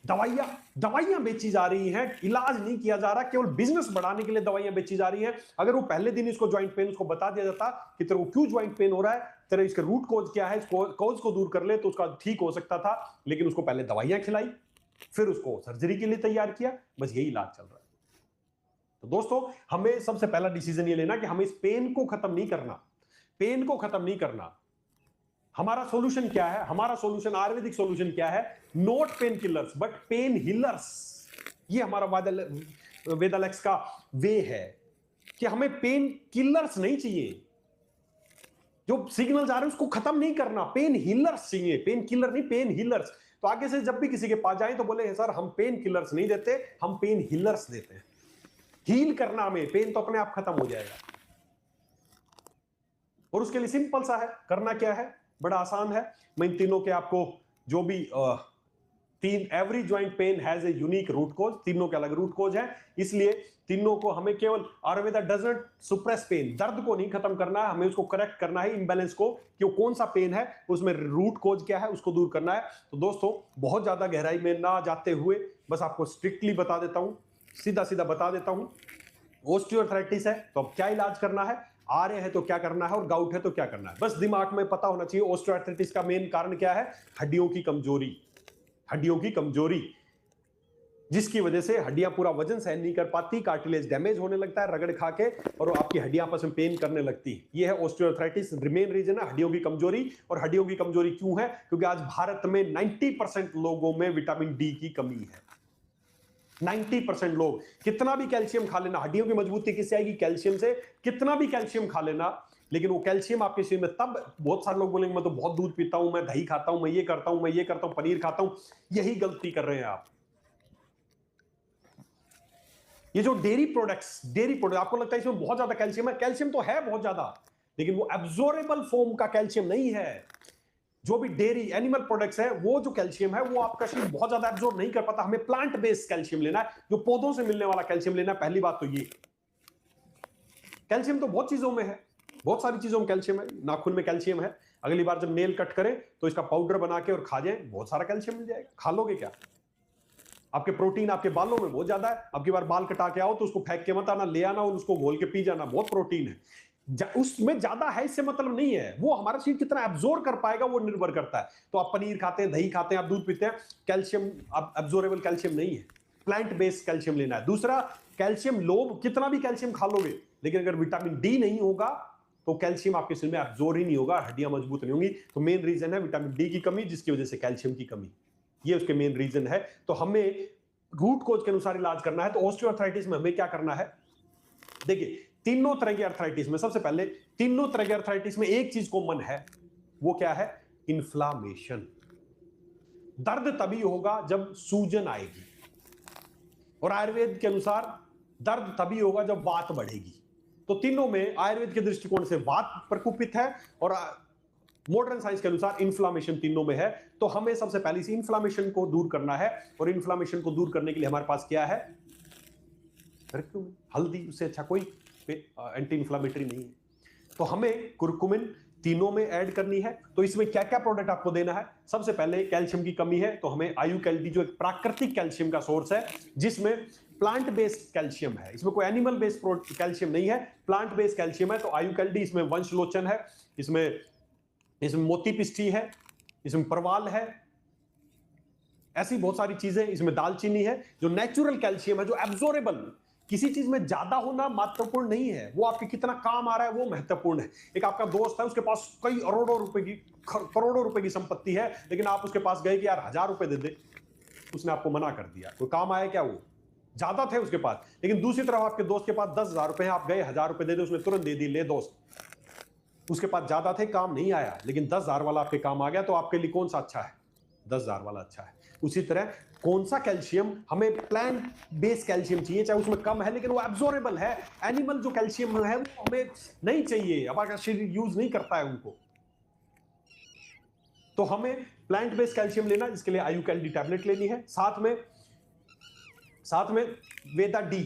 दवाइयां बेची जा रही हैं, इलाज नहीं किया जा रहा। केवल बिजनेस बढ़ाने के लिए दवाइयां बेची जा रही हैं। अगर वो पहले दिन इसको ज्वाइंट पेन, उसको बता दिया जाता कि तेरे को क्यों ज्वाइंट पेन हो रहा है, तेरे इसका रूट कॉज क्या है, इसको कॉज को दूर कर ले तो उसका ठीक हो सकता था। लेकिन उसको पहले दवाइयां खिलाई, फिर उसको सर्जरी के लिए तैयार किया। बस यही इलाज चल रहा है। तो दोस्तों, हमें सबसे पहला डिसीजन ये लेना कि हमें इस पेन को खत्म नहीं करना। पेन को खत्म नहीं करना। हमारा सॉल्यूशन क्या है? हमारा सॉल्यूशन, आयुर्वेदिक सॉल्यूशन क्या है? Not pain killers but pain healers. ये हमारा वेदालेक्स का वे है कि हमें पेन किलर्स नहीं चाहिए। जो सिग्नल जा रहे हैं उसको खत्म नहीं करना, पेन हीलर्स चाहिए। पेन किलर नहीं, पेन हीलर्स। तो आगे से जब भी किसी के पास जाए तो बोले सर हम पेन किलर्स नहीं देते, हम पेन हीलर्स देते हैं। हील करना हमें, पेन तो अपने आप खत्म हो जाएगा। और उसके लिए सिंपल सा है, करना क्या है? बड़ा आसान है। मैं इन तीनों के आपको जो भी तीन, every joint pain has a unique root cause, तीनों के अलग रूट कोज है, इसलिए तीनों को हमें केवल, आयुर्वेदा डजंट सुप्रेस पेन, दर्द को नहीं खत्म करना है, हमें उसको करेक्ट करना है, इंबैलेंस को, कि वो कौन सा पेन है, उसमें रूट कोज क्या है, उसको दूर करना है। तो दोस्तों, बहुत ज्यादा गहराई में ना जाते हुए बस आपको स्ट्रिक्टली बता देता हूं, सीधा सीधा बता देता हूं। ऑस्टियोआर्थराइटिस है तो अब क्या इलाज करना है, आ रहे हैं तो क्या करना है, और गाउट है तो क्या करना है। बस दिमाग में पता होना चाहिए ऑस्टियोआर्थराइटिस का मेन कारण क्या है? हड्डियों की कमजोरी। हड्डियों की कमजोरी। जिसकी वजह से हड्डियां पूरा वजन सहन नहीं कर पाती, कार्टिलेज डैमेज होने लगता है रगड़ खा के, और आपकी हड्डियां आपस में पेन करने लगती है। ये है ऑस्टियोआर्थराइटिस। मेन रीजन है हड्डियों की कमजोरी। और हड्डियों की कमजोरी क्यों है? क्योंकि आज भारत में 90% लोगों में विटामिन डी की कमी है। 90% लोग, कितना भी कैल्शियम खा लेना, हड्डियों की मजबूती किससे आएगी? कैल्शियम से। कितना भी कैल्शियम खा लेना, लेकिन वो कैल्शियम आपके शरीर में तब, बहुत सारे लोग बोलेंगे मैं तो बहुत दूध पीता हूं, मैं दही खाता हूं, मैं ये करता हूं, मैं ये करता हूं, पनीर खाता हूं। यही गलती कर रहे हैं आप। ये जो डेयरी प्रोडक्ट, आपको लगता है इसमें बहुत ज्यादा कैल्शियम है। कैल्शियम तो है बहुत ज्यादा, लेकिन वो एब्जॉर्बेबल फॉर्म का कैल्शियम नहीं है। जो भी डेयरी एनिमल प्रोडक्ट्स है, वो जो कैल्शियम है वो आपका शरीर बहुत ज्यादा एब्जॉर्ब नहीं कर पाता। हमें प्लांट बेस्ड कैल्शियम लेना है, जो पौधों से मिलने वाला कैल्शियम लेना है। पहली बात तो ये, कैल्शियम तो बहुत चीजों में है, बहुत सारी चीजों में कैल्शियम है। नाखून में कैल्शियम है, अगली बार जब नेल कट करें तो इसका पाउडर बना के और खा जाए, बहुत सारा कैल्शियम मिल जाएगा। खा लोगे क्या? आपके प्रोटीन आपके बालों में बहुत ज्यादा है। अब की बार बाल कटा के आओ तो उसको फेंक के मत आना, ले आना और उसको घोल के पी जाना, बहुत प्रोटीन है। उसमें ज्यादा है इससे मतलब नहीं है, वो हमारा शरीर कितना एब्जॉर्ब कर पाएगा वो निर्भर करता है। तो आप पनीर खाते हैं, दही खाते हैं, आप दूध पीते हैं, कैल्शियम एब्जॉर्बेबल कैल्शियम नहीं है, प्लांट बेस्ड कैल्शियम लेना है। दूसरा, कैल्शियम लोग कितना भी कैल्शियम खा लोगे, लेकिन अगर विटामिन डी नहीं होगा तो कैल्शियम आपके शरीर में एब्जॉर्ब ही नहीं होगा, हड्डियां मजबूत नहीं होंगी। तो मेन रीजन है विटामिन डी की कमी, जिसकी वजह से कैल्शियम की कमी, ये उसके मेन रीजन है। तो हमें रूट कोज के अनुसार इलाज करना है। तो ऑस्टियोआर्थराइटिस में हमें क्या करना है? देखिए, तीनों तरह के अर्थराइटिस में, सबसे पहले तीनों तरह के अर्थराइटिस में एक चीज कॉमन है, वो क्या है? इन्फ्लामेशन। दर्द तभी होगा जब सूजन आएगी, और आयुर्वेद के अनुसार दर्द तभी होगा जब वात बढ़ेगी। तो तीनों में आयुर्वेद के दृष्टिकोण से वात प्रकोपित है, और मॉडर्न साइंस के अनुसार इन्फ्लामेशन तीनों में है। तो हमें सबसे पहले इस इन्फ्लामेशन को दूर करना है, और इन्फ्लामेशन को दूर करने के लिए हमारे पास क्या है? हल्दी। उससे अच्छा कोई एंटी इन्फ्लामेटरी नहीं है। तो हमें कुरकुमिन तीनों में ऐड करनी है। तो इसमें क्या क्या प्रोडक्ट आपको देना है? सबसे पहले कैल्शियम की कमी है, तो हमें आयुकैल्डी, जो एक प्राकृतिक कैल्शियम का सोर्स है, जिसमें प्लांट बेस्ड कैल्शियम है, इसमें कोई एनिमल बेस्ड कैल्शियम नहीं है, प्लांट बेस्ड कैल्शियम है। तो आयुकैल्डी, इसमें वंशलोचन है, इसमें मोती पिष्टी है, इसमें परवाल है, ऐसी बहुत सारी चीजें, इसमें दालचीनी है, जो नेचुरल कैल्शियम है, जो एब्जॉर्बेबल। किसी चीज में ज्यादा होना महत्वपूर्ण नहीं है, वो आपके कितना काम आ रहा है वो महत्वपूर्ण है। एक आपका दोस्त है, उसके पास कई करोड़ों रुपए की संपत्ति है, लेकिन आप उसके पास गए कि यार 1000 रुपए दे दे, उसने आपको मना कर दिया। कोई काम आया क्या? वो ज्यादा थे उसके पास। लेकिन दूसरी तरफ आपके दोस्त के पास 10,000 रुपए हैं, आप गए 1000 रुपए दे दे, उसने तुरंत दे दी, ले दोस्त। उसके पास ज्यादा थे, काम नहीं आया, लेकिन 10,000 वाला आपके काम आ गया। तो आपके लिए कौन सा अच्छा है? 10,000 वाला अच्छा है। उसी तरह कौन सा कैल्शियम, हमें प्लांट बेस्ड कैल्शियम चाहिए, चाहे उसमें कम है लेकिन वो एब्जॉर्बेबल है। एनिमल जो कैल्शियम है वो हमें नहीं चाहिए, हमारा शरीर यूज नहीं करता है उनको। तो हमें प्लांट बेस्ड कैल्शियम लेना, जिसके लिए आयुकैल्डी टैबलेट लेनी है। साथ में वेदा डी,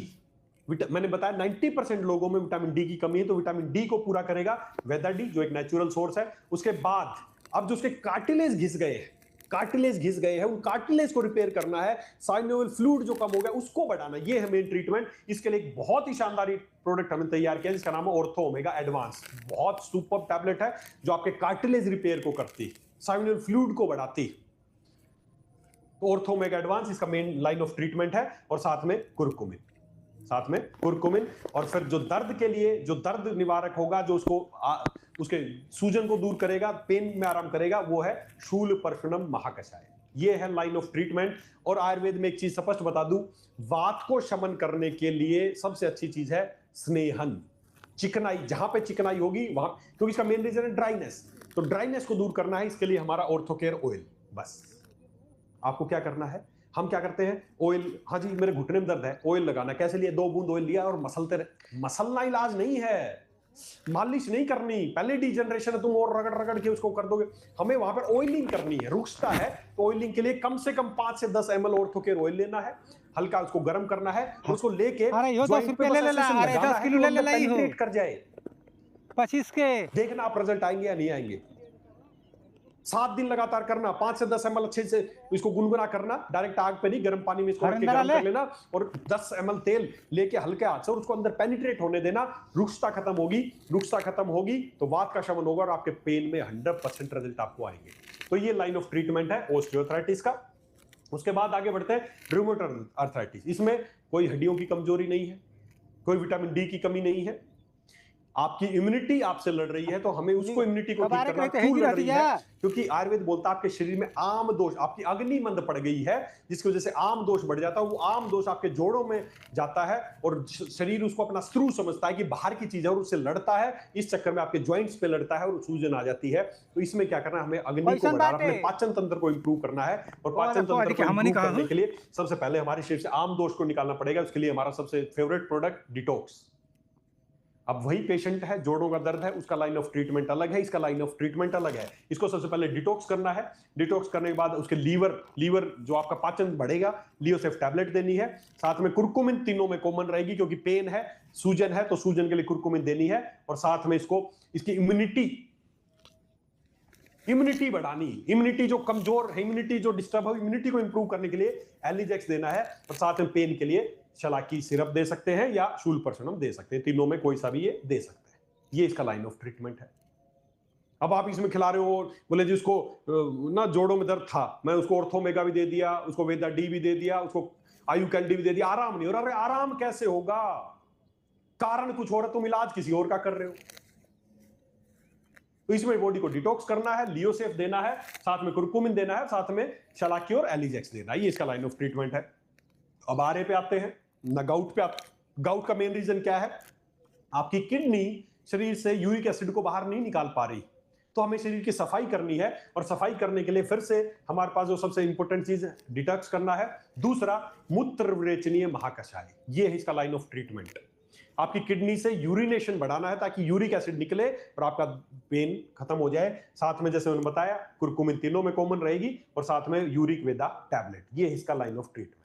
मैंने बताया 90% लोगों में विटामिन डी की कमी है, तो विटामिन डी को पूरा करेगा वेदा डी, जो एक नेचुरल सोर्स है। उसके बाद अब जो उसके कार्टिलेज घिस गए हैं, उन कार्टिलेज को रिपेयर करना है। साइनोवियल फ्लूइड जो कम हो गया उसको बढ़ाना, ये है मेन ट्रीटमेंट। इसके लिए एक बहुत ही शानदार प्रोडक्ट हमने तैयार किया, जिसका नाम है ऑर्थो ओमेगा एडवांस। बहुत सुपर टैबलेट है, जो आपके कार्टिलेज रिपेयर को करती, साइनोवियल फ्लूइड को बढ़ाती। ऑर्थो ओमेगा एडवांस इसका मेन लाइन ऑफ ट्रीटमेंट है। और साथ में कुरकुमिन, और फिर जो दर्द के लिए, जो दर्द निवारक होगा, जो उसके सूजन को दूर करेगा, पेन में आराम करेगा, वो है शूलपर्शुनम महाकषाय। ये है लाइन ऑफ ट्रीटमेंट। और आयुर्वेद में एक चीज स्पष्ट बता दूं, वात को शमन करने के लिए सबसे अच्छी चीज है स्नेहन, चिकनाई। जहां पे चिकनाई होगी वहां, क्योंकि इसका मेन रीजन है ड्राइनेस, तो ड्राइनेस को दूर करना है, इसके लिए हमारा ऑर्थोकेयर ऑयल। बस आपको क्या करना है, हम क्या करते हैं, ऑयल, हाँ जी मेरे घुटने में दर्द है, ऑयल लगाना। कैसे लिया? 2 बूंद ऑयल लिया और मसलते रहे। मसलना इलाज नहीं है, मालिश नहीं करनी, पहले डिजनरेशन है, तुम और रगड़ रगड़ के उसको कर दोगे। हमें वहां पर ऑयलिंग करनी है, रुकता है। तो ऑयलिंग के लिए कम से कम 5 से 10 ml ऑर्थोकेयर ऑयल लेना है, हल्का उसको गर्म करना है, और उसको लेके पेनिट्रेट कर जाए। 25 के देखना आप रिजल्ट आएंगे या नहीं आएंगे। 7 दिन लगातार करना, 5 से 10 ml अच्छे से इसको गुनगुना करना, डायरेक्ट आग पे नहीं, गर्म पानी में इसको रख के गर्म कर लेना, और 10 ml तेल लेके हल्के हाथ से उसको अंदर पेनिट्रेट होने देना। रुक्षता खत्म होगी तो वात का शमन होगा, और आपके पेन में 100% रिजल्ट आपको आएंगे। तो ये लाइन ऑफ ट्रीटमेंट है ऑस्टियोआर्थराइटिस का। उसके बाद आगे बढ़ते हैं रूमेटॉइड अर्थराइटिस। इसमें कोई हड्डियों की कमजोरी नहीं है, कोई विटामिन डी की कमी नहीं है, आपकी इम्यूनिटी आपसे लड़ रही है, तो हमें उसको इम्यूनिटी को ठीक करना। क्यों लड़ रही है? क्योंकि आयुर्वेद बोलता है आपके शरीर में आम दोष, आपकी अग्नि मंद पड़ गई है, जिसकी वजह से आम दोष बढ़ जाता है। वो आम दोष आपके जोड़ों में जाता है और शरीर उसको अपना शत्रु समझता है कि बाहर की चीज है और उससे लड़ता है। इस चक्कर में आपके ज्वाइंट्स पे लड़ता है और सूजन आ जाती है। तो इसमें क्या करना है, हमें अग्नि को बढ़ाना, अपने पाचन तंत्र को इंप्रूव करना है। और पाचन तंत्र को इंप्रूव करने के लिए सबसे पहले हमारे शरीर से आम दोष को निकालना पड़ेगा। उसके लिए हमारा सबसे फेवरेट प्रोडक्ट डिटॉक्स। अब वही पेशेंट है, जोड़ों का दर्द है, उसका लाइन ऑफ ट्रीटमेंट अलग है, इसका लाइन ऑफ ट्रीटमेंट अलग है। इसको सबसे पहले डिटॉक्स करना है। डिटॉक्स करने के बाद उसके लीवर जो आपका पाचन बढ़ेगा, लियोसेफ टैबलेट देनी है। साथ में कुर्कुमिन तीनों में कॉमन रहेगी, क्योंकि पेन है, सूजन है, तो सूजन के लिए कुर्कुमिन देनी है। और साथ में इसकी इम्यूनिटी बढ़ानी, इम्यूनिटी जो कमजोर है, इम्यूनिटी जो डिस्टर्ब है, इम्यूनिटी को इंप्रूव करने के लिए एलिजेक्स देना है। और साथ में पेन के लिए शलाकी सिरप दे सकते हैं या शूलप्रशनम दे सकते हैं, तीनों में कोई सा भी ये दे सकते हैं। ये इसका लाइन ऑफ ट्रीटमेंट है। अब आप इसमें खिला रहे हो, बोले जी उसको ना जोड़ों में दर्द था, मैं उसको ऑर्थोमेगा भी दे दिया, उसको वेदा डी भी दे दिया, उसको आयु कैंडी भी दे दिया, आराम नहीं हो रहा। अरे आराम कैसे होगा? कारण कुछ और है, तुम इलाज किसी और का कर रहे हो। तो इसमें बॉडी को डिटॉक्स करना है, लियोसेफ देना है, साथ में कुर्कुमिन देना है, साथ में शलाकी और एलिजेक्स देना है। ये इसका लाइन ऑफ ट्रीटमेंट है। अब आरे पे आते हैं ना, गाउट पे। गाउट का मेन रीजन क्या है? आपकी किडनी शरीर से यूरिक एसिड को बाहर नहीं निकाल पा रही, तो हमें शरीर की सफाई करनी है। और सफाई करने के लिए फिर से हमारे पास जो सबसे इंपॉर्टेंट चीज है, डिटॉक्स करना है। दूसरा, मूत्र विरेचनीय महाकषाय, ये है इसका लाइन ऑफ ट्रीटमेंट। आपकी किडनी से यूरिनेशन बढ़ाना है ताकि यूरिक एसिड निकले और आपका पेन खत्म हो जाए। साथ में जैसे उन्होंने बताया, कुर्कुमिन तीनों में कॉमन रहेगी और साथ में यूरिक वेदा टैबलेट, ये है इसका लाइन ऑफ ट्रीटमेंट।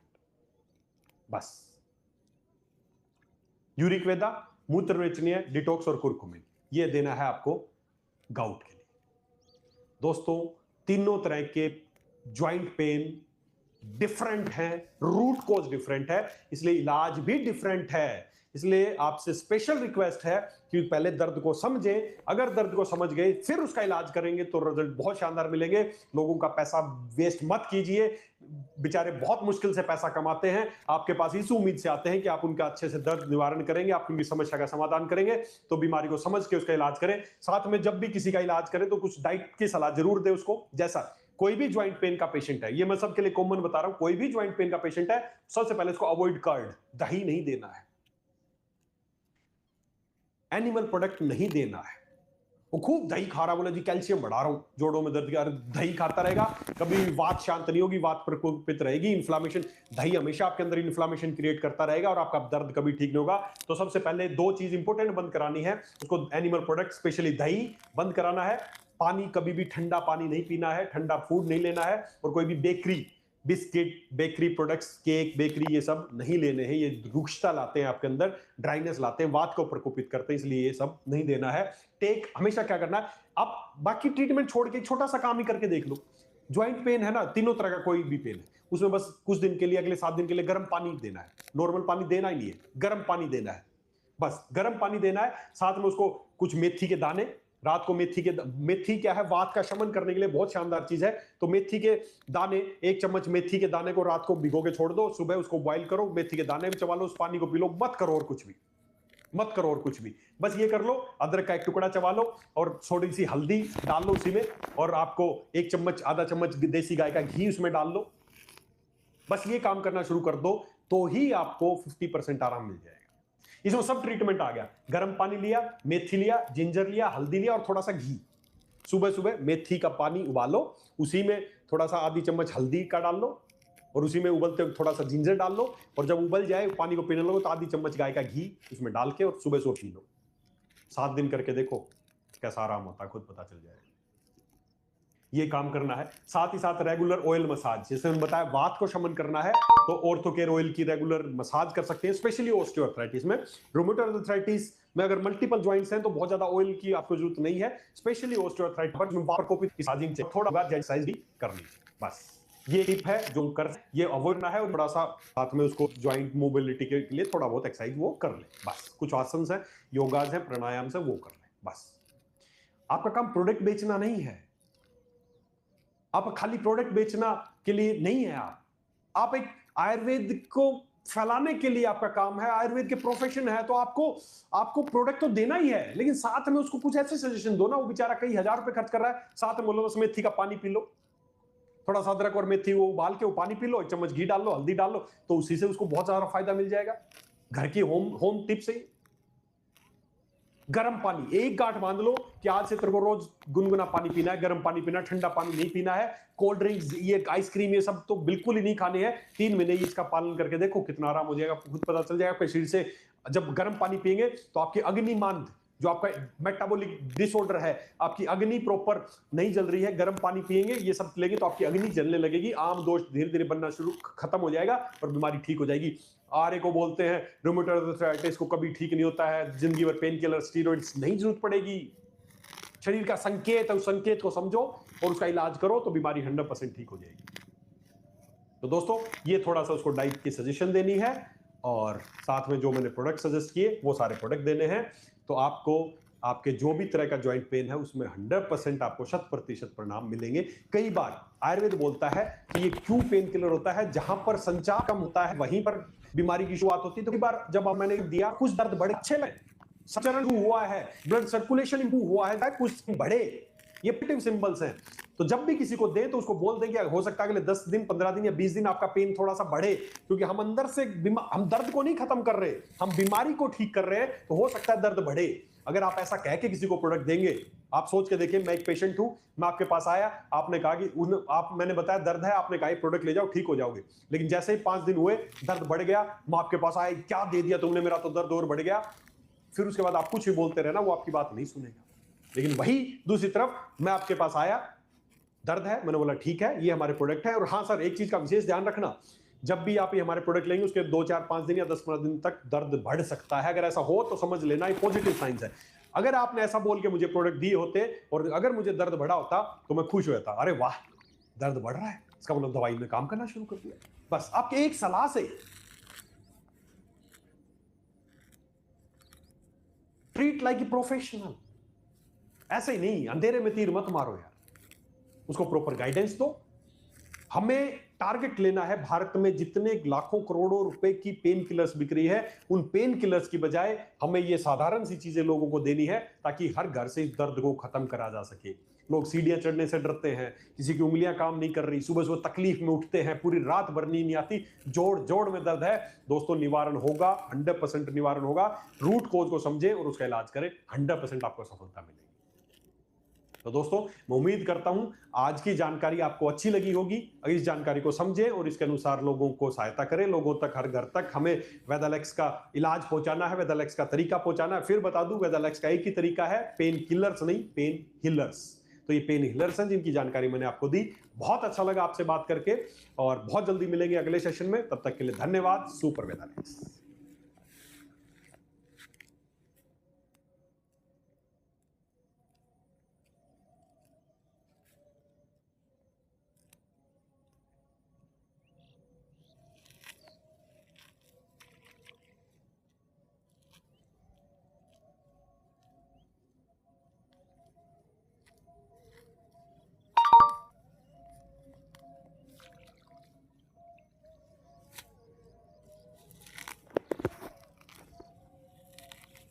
बस यूरिक वेदा, मूत्र विरेचनीय, डिटॉक्स और कुर्कुमिन, ये देना है आपको गाउट के लिए। दोस्तों, तीनों तरह के ज्वाइंट पेन डिफरेंट है, रूट कॉज डिफरेंट है, इसलिए इलाज भी डिफरेंट है। इसलिए आपसे स्पेशल रिक्वेस्ट है कि पहले दर्द को समझें। अगर दर्द को समझ गए फिर उसका इलाज करेंगे तो रिजल्ट बहुत शानदार मिलेंगे। लोगों का पैसा वेस्ट मत कीजिए, बेचारे बहुत मुश्किल से पैसा कमाते हैं, आपके पास इस उम्मीद से आते हैं कि आप उनका अच्छे से दर्द निवारण करेंगे, आप उनकी समस्या का समाधान करेंगे। तो बीमारी को समझ के उसका इलाज करें। साथ में जब भी किसी का इलाज करें तो कुछ डाइट की सलाह जरूर दें उसको। जैसा कोई भी ज्वाइंट पेन का पेशेंट है, ये मैं सबके लिए कॉमन बता रहा हूं, कोई भी ज्वाइंट पेन का पेशेंट है, सबसे पहले इसको अवॉइड कर्ड, दही नहीं देना है, एनिमल प्रोडक्ट नहीं देना है। वो खूब दही खा रहा, बोला जी कैल्शियम बढ़ा रहा हूं, जोड़ों में दर्द, यार दही खाता रहेगा, कभी वात शांत नहीं होगी, वात प्रकोपित रहेगी, इन्फ्लामेशन, दही हमेशा आपके अंदर इन्फ्लामेशन क्रिएट करता रहेगा और आपका दर्द कभी ठीक नहीं होगा। तो सबसे पहले दो चीज इंपॉर्टेंट बंद करानी है उसको, एनिमल प्रोडक्ट स्पेशली दही बंद कराना है। पानी कभी भी ठंडा पानी नहीं पीना है, ठंडा फूड नहीं लेना है, और कोई भी bakery, biscuit, bakery products, cake, bakery, ये सब नहीं लेने हैं। ये रुक्षता लाते हैं आपके अंदर, ड्राइनेस लाते हैं, वात को प्रकोपित करते हैं, इसलिए ये सब नहीं देना है। टेक हमेशा क्या करना है, आप बाकी ट्रीटमेंट छोड़ के एक छोटा सा काम ही करके देख लो। ज्वाइंट पेन है ना, तीनों तरह का कोई भी पेन है, उसमें बस कुछ दिन के लिए, अगले 7 दिन के लिए गर्म पानी देना है। नॉर्मल पानी देना ही नहीं है, गर्म पानी देना है, बस गर्म पानी देना है। साथ में उसको कुछ मेथी के दाने, रात को मेथी क्या है, वात का शमन करने के लिए बहुत शानदार चीज है। तो मेथी के दाने, 1 चम्मच मेथी के दाने को रात को भिगो के छोड़ दो, सुबह उसको बॉईल करो, मेथी के दाने भी चबा लो, उस पानी को पी लो, मत करो और कुछ भी, मत करो और कुछ भी, बस ये कर लो। अदरक का 1 टुकड़ा चबा लो और थोड़ी सी हल्दी डाल लो उसी में, और आपको 1 चम्मच, आधा चम्मच देसी गाय का घी उसमें डाल लो। बस ये काम करना शुरू कर दो तो ही आपको 50% आराम मिल जाएगा। इसमें सब ट्रीटमेंट आ गया, गर्म पानी लिया, मेथी लिया, जिंजर लिया, हल्दी लिया और थोड़ा सा घी। सुबह सुबह मेथी का पानी उबालो, उसी में थोड़ा सा आधी चम्मच हल्दी का डाल लो और उसी में उबलते थोड़ा सा जिंजर डाल लो, और जब उबल जाए पानी को पीने लगो तो आधी चम्मच गाय का घी उसमें डाल के और सुबह पी लो। 7 दिन करके देखो कैसा आराम होता है, खुद पता चल जाएगा। ये काम करना है। साथ ही साथ रेगुलर ऑयल मसाज, जैसे मैंने बताया वात को शमन करना है तो ऑर्थोकेयर ऑयल की रेगुलर मसाज कर सकते हैं, स्पेशली ऑस्टियोआर्थराइटिस में। रूमेटॉइड अर्थराइटिस में अगर मल्टीपल जॉइंट्स हैं तो बहुत ज्यादा ऑयल की आपको जरूरत नहीं है, स्पेशली ऑस्टियोआर्थराइटिस में बार को मसाजिंग से थोड़ा बहुत एक्सरसाइज भी करनी है। बस ये टिप है जो कर, ये अवॉइड ना है, और थोड़ा सा साथ में उसको ज्वाइंट मोबिलिटी के लिए थोड़ा बहुत एक्सरसाइज वो कर ले। बस कुछ आसन है, योगाज है, प्राणायाम से वो कर ले। बस आपका काम प्रोडक्ट बेचना नहीं है, आप खाली प्रोडक्ट बेचना के लिए नहीं है। आप आप एक आयुर्वेद को फैलाने के लिए आपका काम है, आयुर्वेद के प्रोफेशन है, तो आपको आपको प्रोडक्ट तो देना ही है, लेकिन साथ में उसको कुछ ऐसे सजेशन दो ना। वो बेचारा कई हजार रुपए खर्च कर रहा है, साथ में बोलो बस मेथी का पानी पी लो, थोड़ा सा अदरक और मेथी वो उबाल के वो पानी पी लो, एक चम्मच घी डाल लो, हल्दी डाल लो, तो उसी से उसको बहुत ज्यादा फायदा मिल जाएगा। घर की होम होम टिप से गर्म पानी एक गांठ बांध लो कि आज से तेरे को रोज गुनगुना पानी पीना है, गर्म पानी पीना, ठंडा पानी नहीं पीना है। कोल्ड ड्रिंक्स, ये आइसक्रीम, ये सब तो बिल्कुल ही नहीं खाने हैं। 3 महीने इसका पालन करके देखो कितना आराम हो जाएगा, खुद पता चल जाएगा आपके शरीर से। जब गर्म पानी पिएंगे तो आपकी अग्निमांद, जो आपका मेटाबॉलिक डिसऑर्डर है, आपकी अग्नि प्रॉपर नहीं जल रही है, गर्म पानी पिएंगे, ये सब लेंगे तो आपकी अग्नि जलने लगेगी, आम दोष धीरे धीरे बनना शुरू खत्म हो जाएगा और बीमारी ठीक हो जाएगी। आरए को बोलते हैं रूमेटॉइड आर्थराइटिस को कभी ठीक नहीं होता है, जिंदगी भर पेन किलर स्टीरॉइड्स नहीं जरूरत पड़ेगी। शरीर का संकेत है, उस संकेत को समझो और उसका इलाज करो तो बीमारी 100% ठीक हो जाएगी। तो दोस्तों ये थोड़ा सा उसको डाइट की सजेशन देनी है और साथ में जो मैंने प्रोडक्ट सजेस्ट किए वो सारे प्रोडक्ट देने हैं। तो आपको आपके जो भी तरह का जॉइंट पेन है उसमें 100% आपको 100% परिणाम मिलेंगे। कई बार आयुर्वेद बोलता है कि ये क्यों पेन किलर होता है, जहां पर संचार कम होता है वहीं पर बीमारी की शुरुआत होती है। तो कई बार जब मैंने दिया कुछ दर्द बड़े अच्छे लगे, संचरण हुआ है, ब्लड सर्कुलेशन इंप्रूव हुआ है, कुछ बढ़े, ये पॉजिटिव सिंबल्स हैं। तो जब भी किसी को दें तो उसको बोल दें कि हो सकता है अगले 10 दिन, 15 दिन या 20 दिन आपका पेन थोड़ा सा बढ़े, क्योंकि हम अंदर से हम दर्द को नहीं खत्म कर रहे, हम बीमारी को ठीक कर रहे हैं, तो हो सकता है दर्द बढ़े। अगर आप ऐसा कह के किसी को प्रोडक्ट देंगे, आप सोच के देखिए, मैं एक पेशेंट हूं, मैं आपके पास आया, आपने कहा कि मैंने बताया दर्द है, आपने कहा ये प्रोडक्ट ले जाओ ठीक हो जाओगे, लेकिन जैसे ही 5 दिन हुए दर्द बढ़ गया, मैं आपके पास आया, क्या दे दिया तुमने, मेरा तो दर्द और बढ़ गया। फिर उसके बाद आप कुछ भी बोलते रहे ना, वो आपकी बात नहीं सुनेगा। लेकिन वही दूसरी तरफ मैं आपके पास आया, दर्द है, मैंने बोला ठीक है ये हमारे प्रोडक्ट है, और हाँ सर एक चीज का विशेष ध्यान रखना, जब भी आप ये हमारे प्रोडक्ट लेंगे उसके 2, 4, 5 दिन या 10-15 दिन तक दर्द बढ़ सकता है। अगर ऐसा हो तो समझ लेना ये पॉजिटिव साइंस है। अगर आपने ऐसा बोल के मुझे प्रोडक्ट दिए होते और अगर मुझे दर्द बढ़ा होता तो मैं खुश हो जाता, अरे वाह दर्द बढ़ रहा है, इसका मतलब दवाई में काम करना शुरू कर दिया। बस आपके एक सलाह से ट्रीट लाइक ए प्रोफेशनल, ऐसे ही नहीं अंधेरे में तीर मत मारो यार, उसको प्रॉपर गाइडेंस दो। हमें टारगेट लेना है, भारत में जितने लाखों करोड़ों रुपए की पेन किलर्स बिक रही है, उन पेन किलर्स की बजाय हमें ये साधारण सी चीजें लोगों को देनी है, ताकि हर घर से इस दर्द को खत्म करा जा सके। लोग सीढ़ियां चढ़ने से डरते हैं, किसी की उंगलियां काम नहीं कर रही, सुबह सुबह तकलीफ में उठते हैं, पूरी रात भर नींद नहीं आती, जोड़ जोड़ में दर्द है। दोस्तों निवारण होगा, 100% निवारण होगा। रूट कोज को समझे और उसका इलाज करें, 100% आपको सफलता मिलेगी। तो दोस्तों मैं उम्मीद करता हूं आज की जानकारी आपको अच्छी लगी होगी। इस जानकारी को समझें और इसके अनुसार लोगों को सहायता करें, लोगों तक, हर घर तक हमें वेदालेक्स का इलाज पहुंचाना है, वेदालेक्स का तरीका पहुंचाना है। फिर बता दूं वेदालेक्स का एक ही तरीका है, पेन किलर्स नहीं, पेन हिलर्स। तो ये पेन हिलर्स हैं जिनकी जानकारी मैंने आपको दी। बहुत अच्छा लगा आपसे बात करके और बहुत जल्दी मिलेंगे अगले सेशन में, तब तक के लिए धन्यवाद। सुपर वेदालेक्स।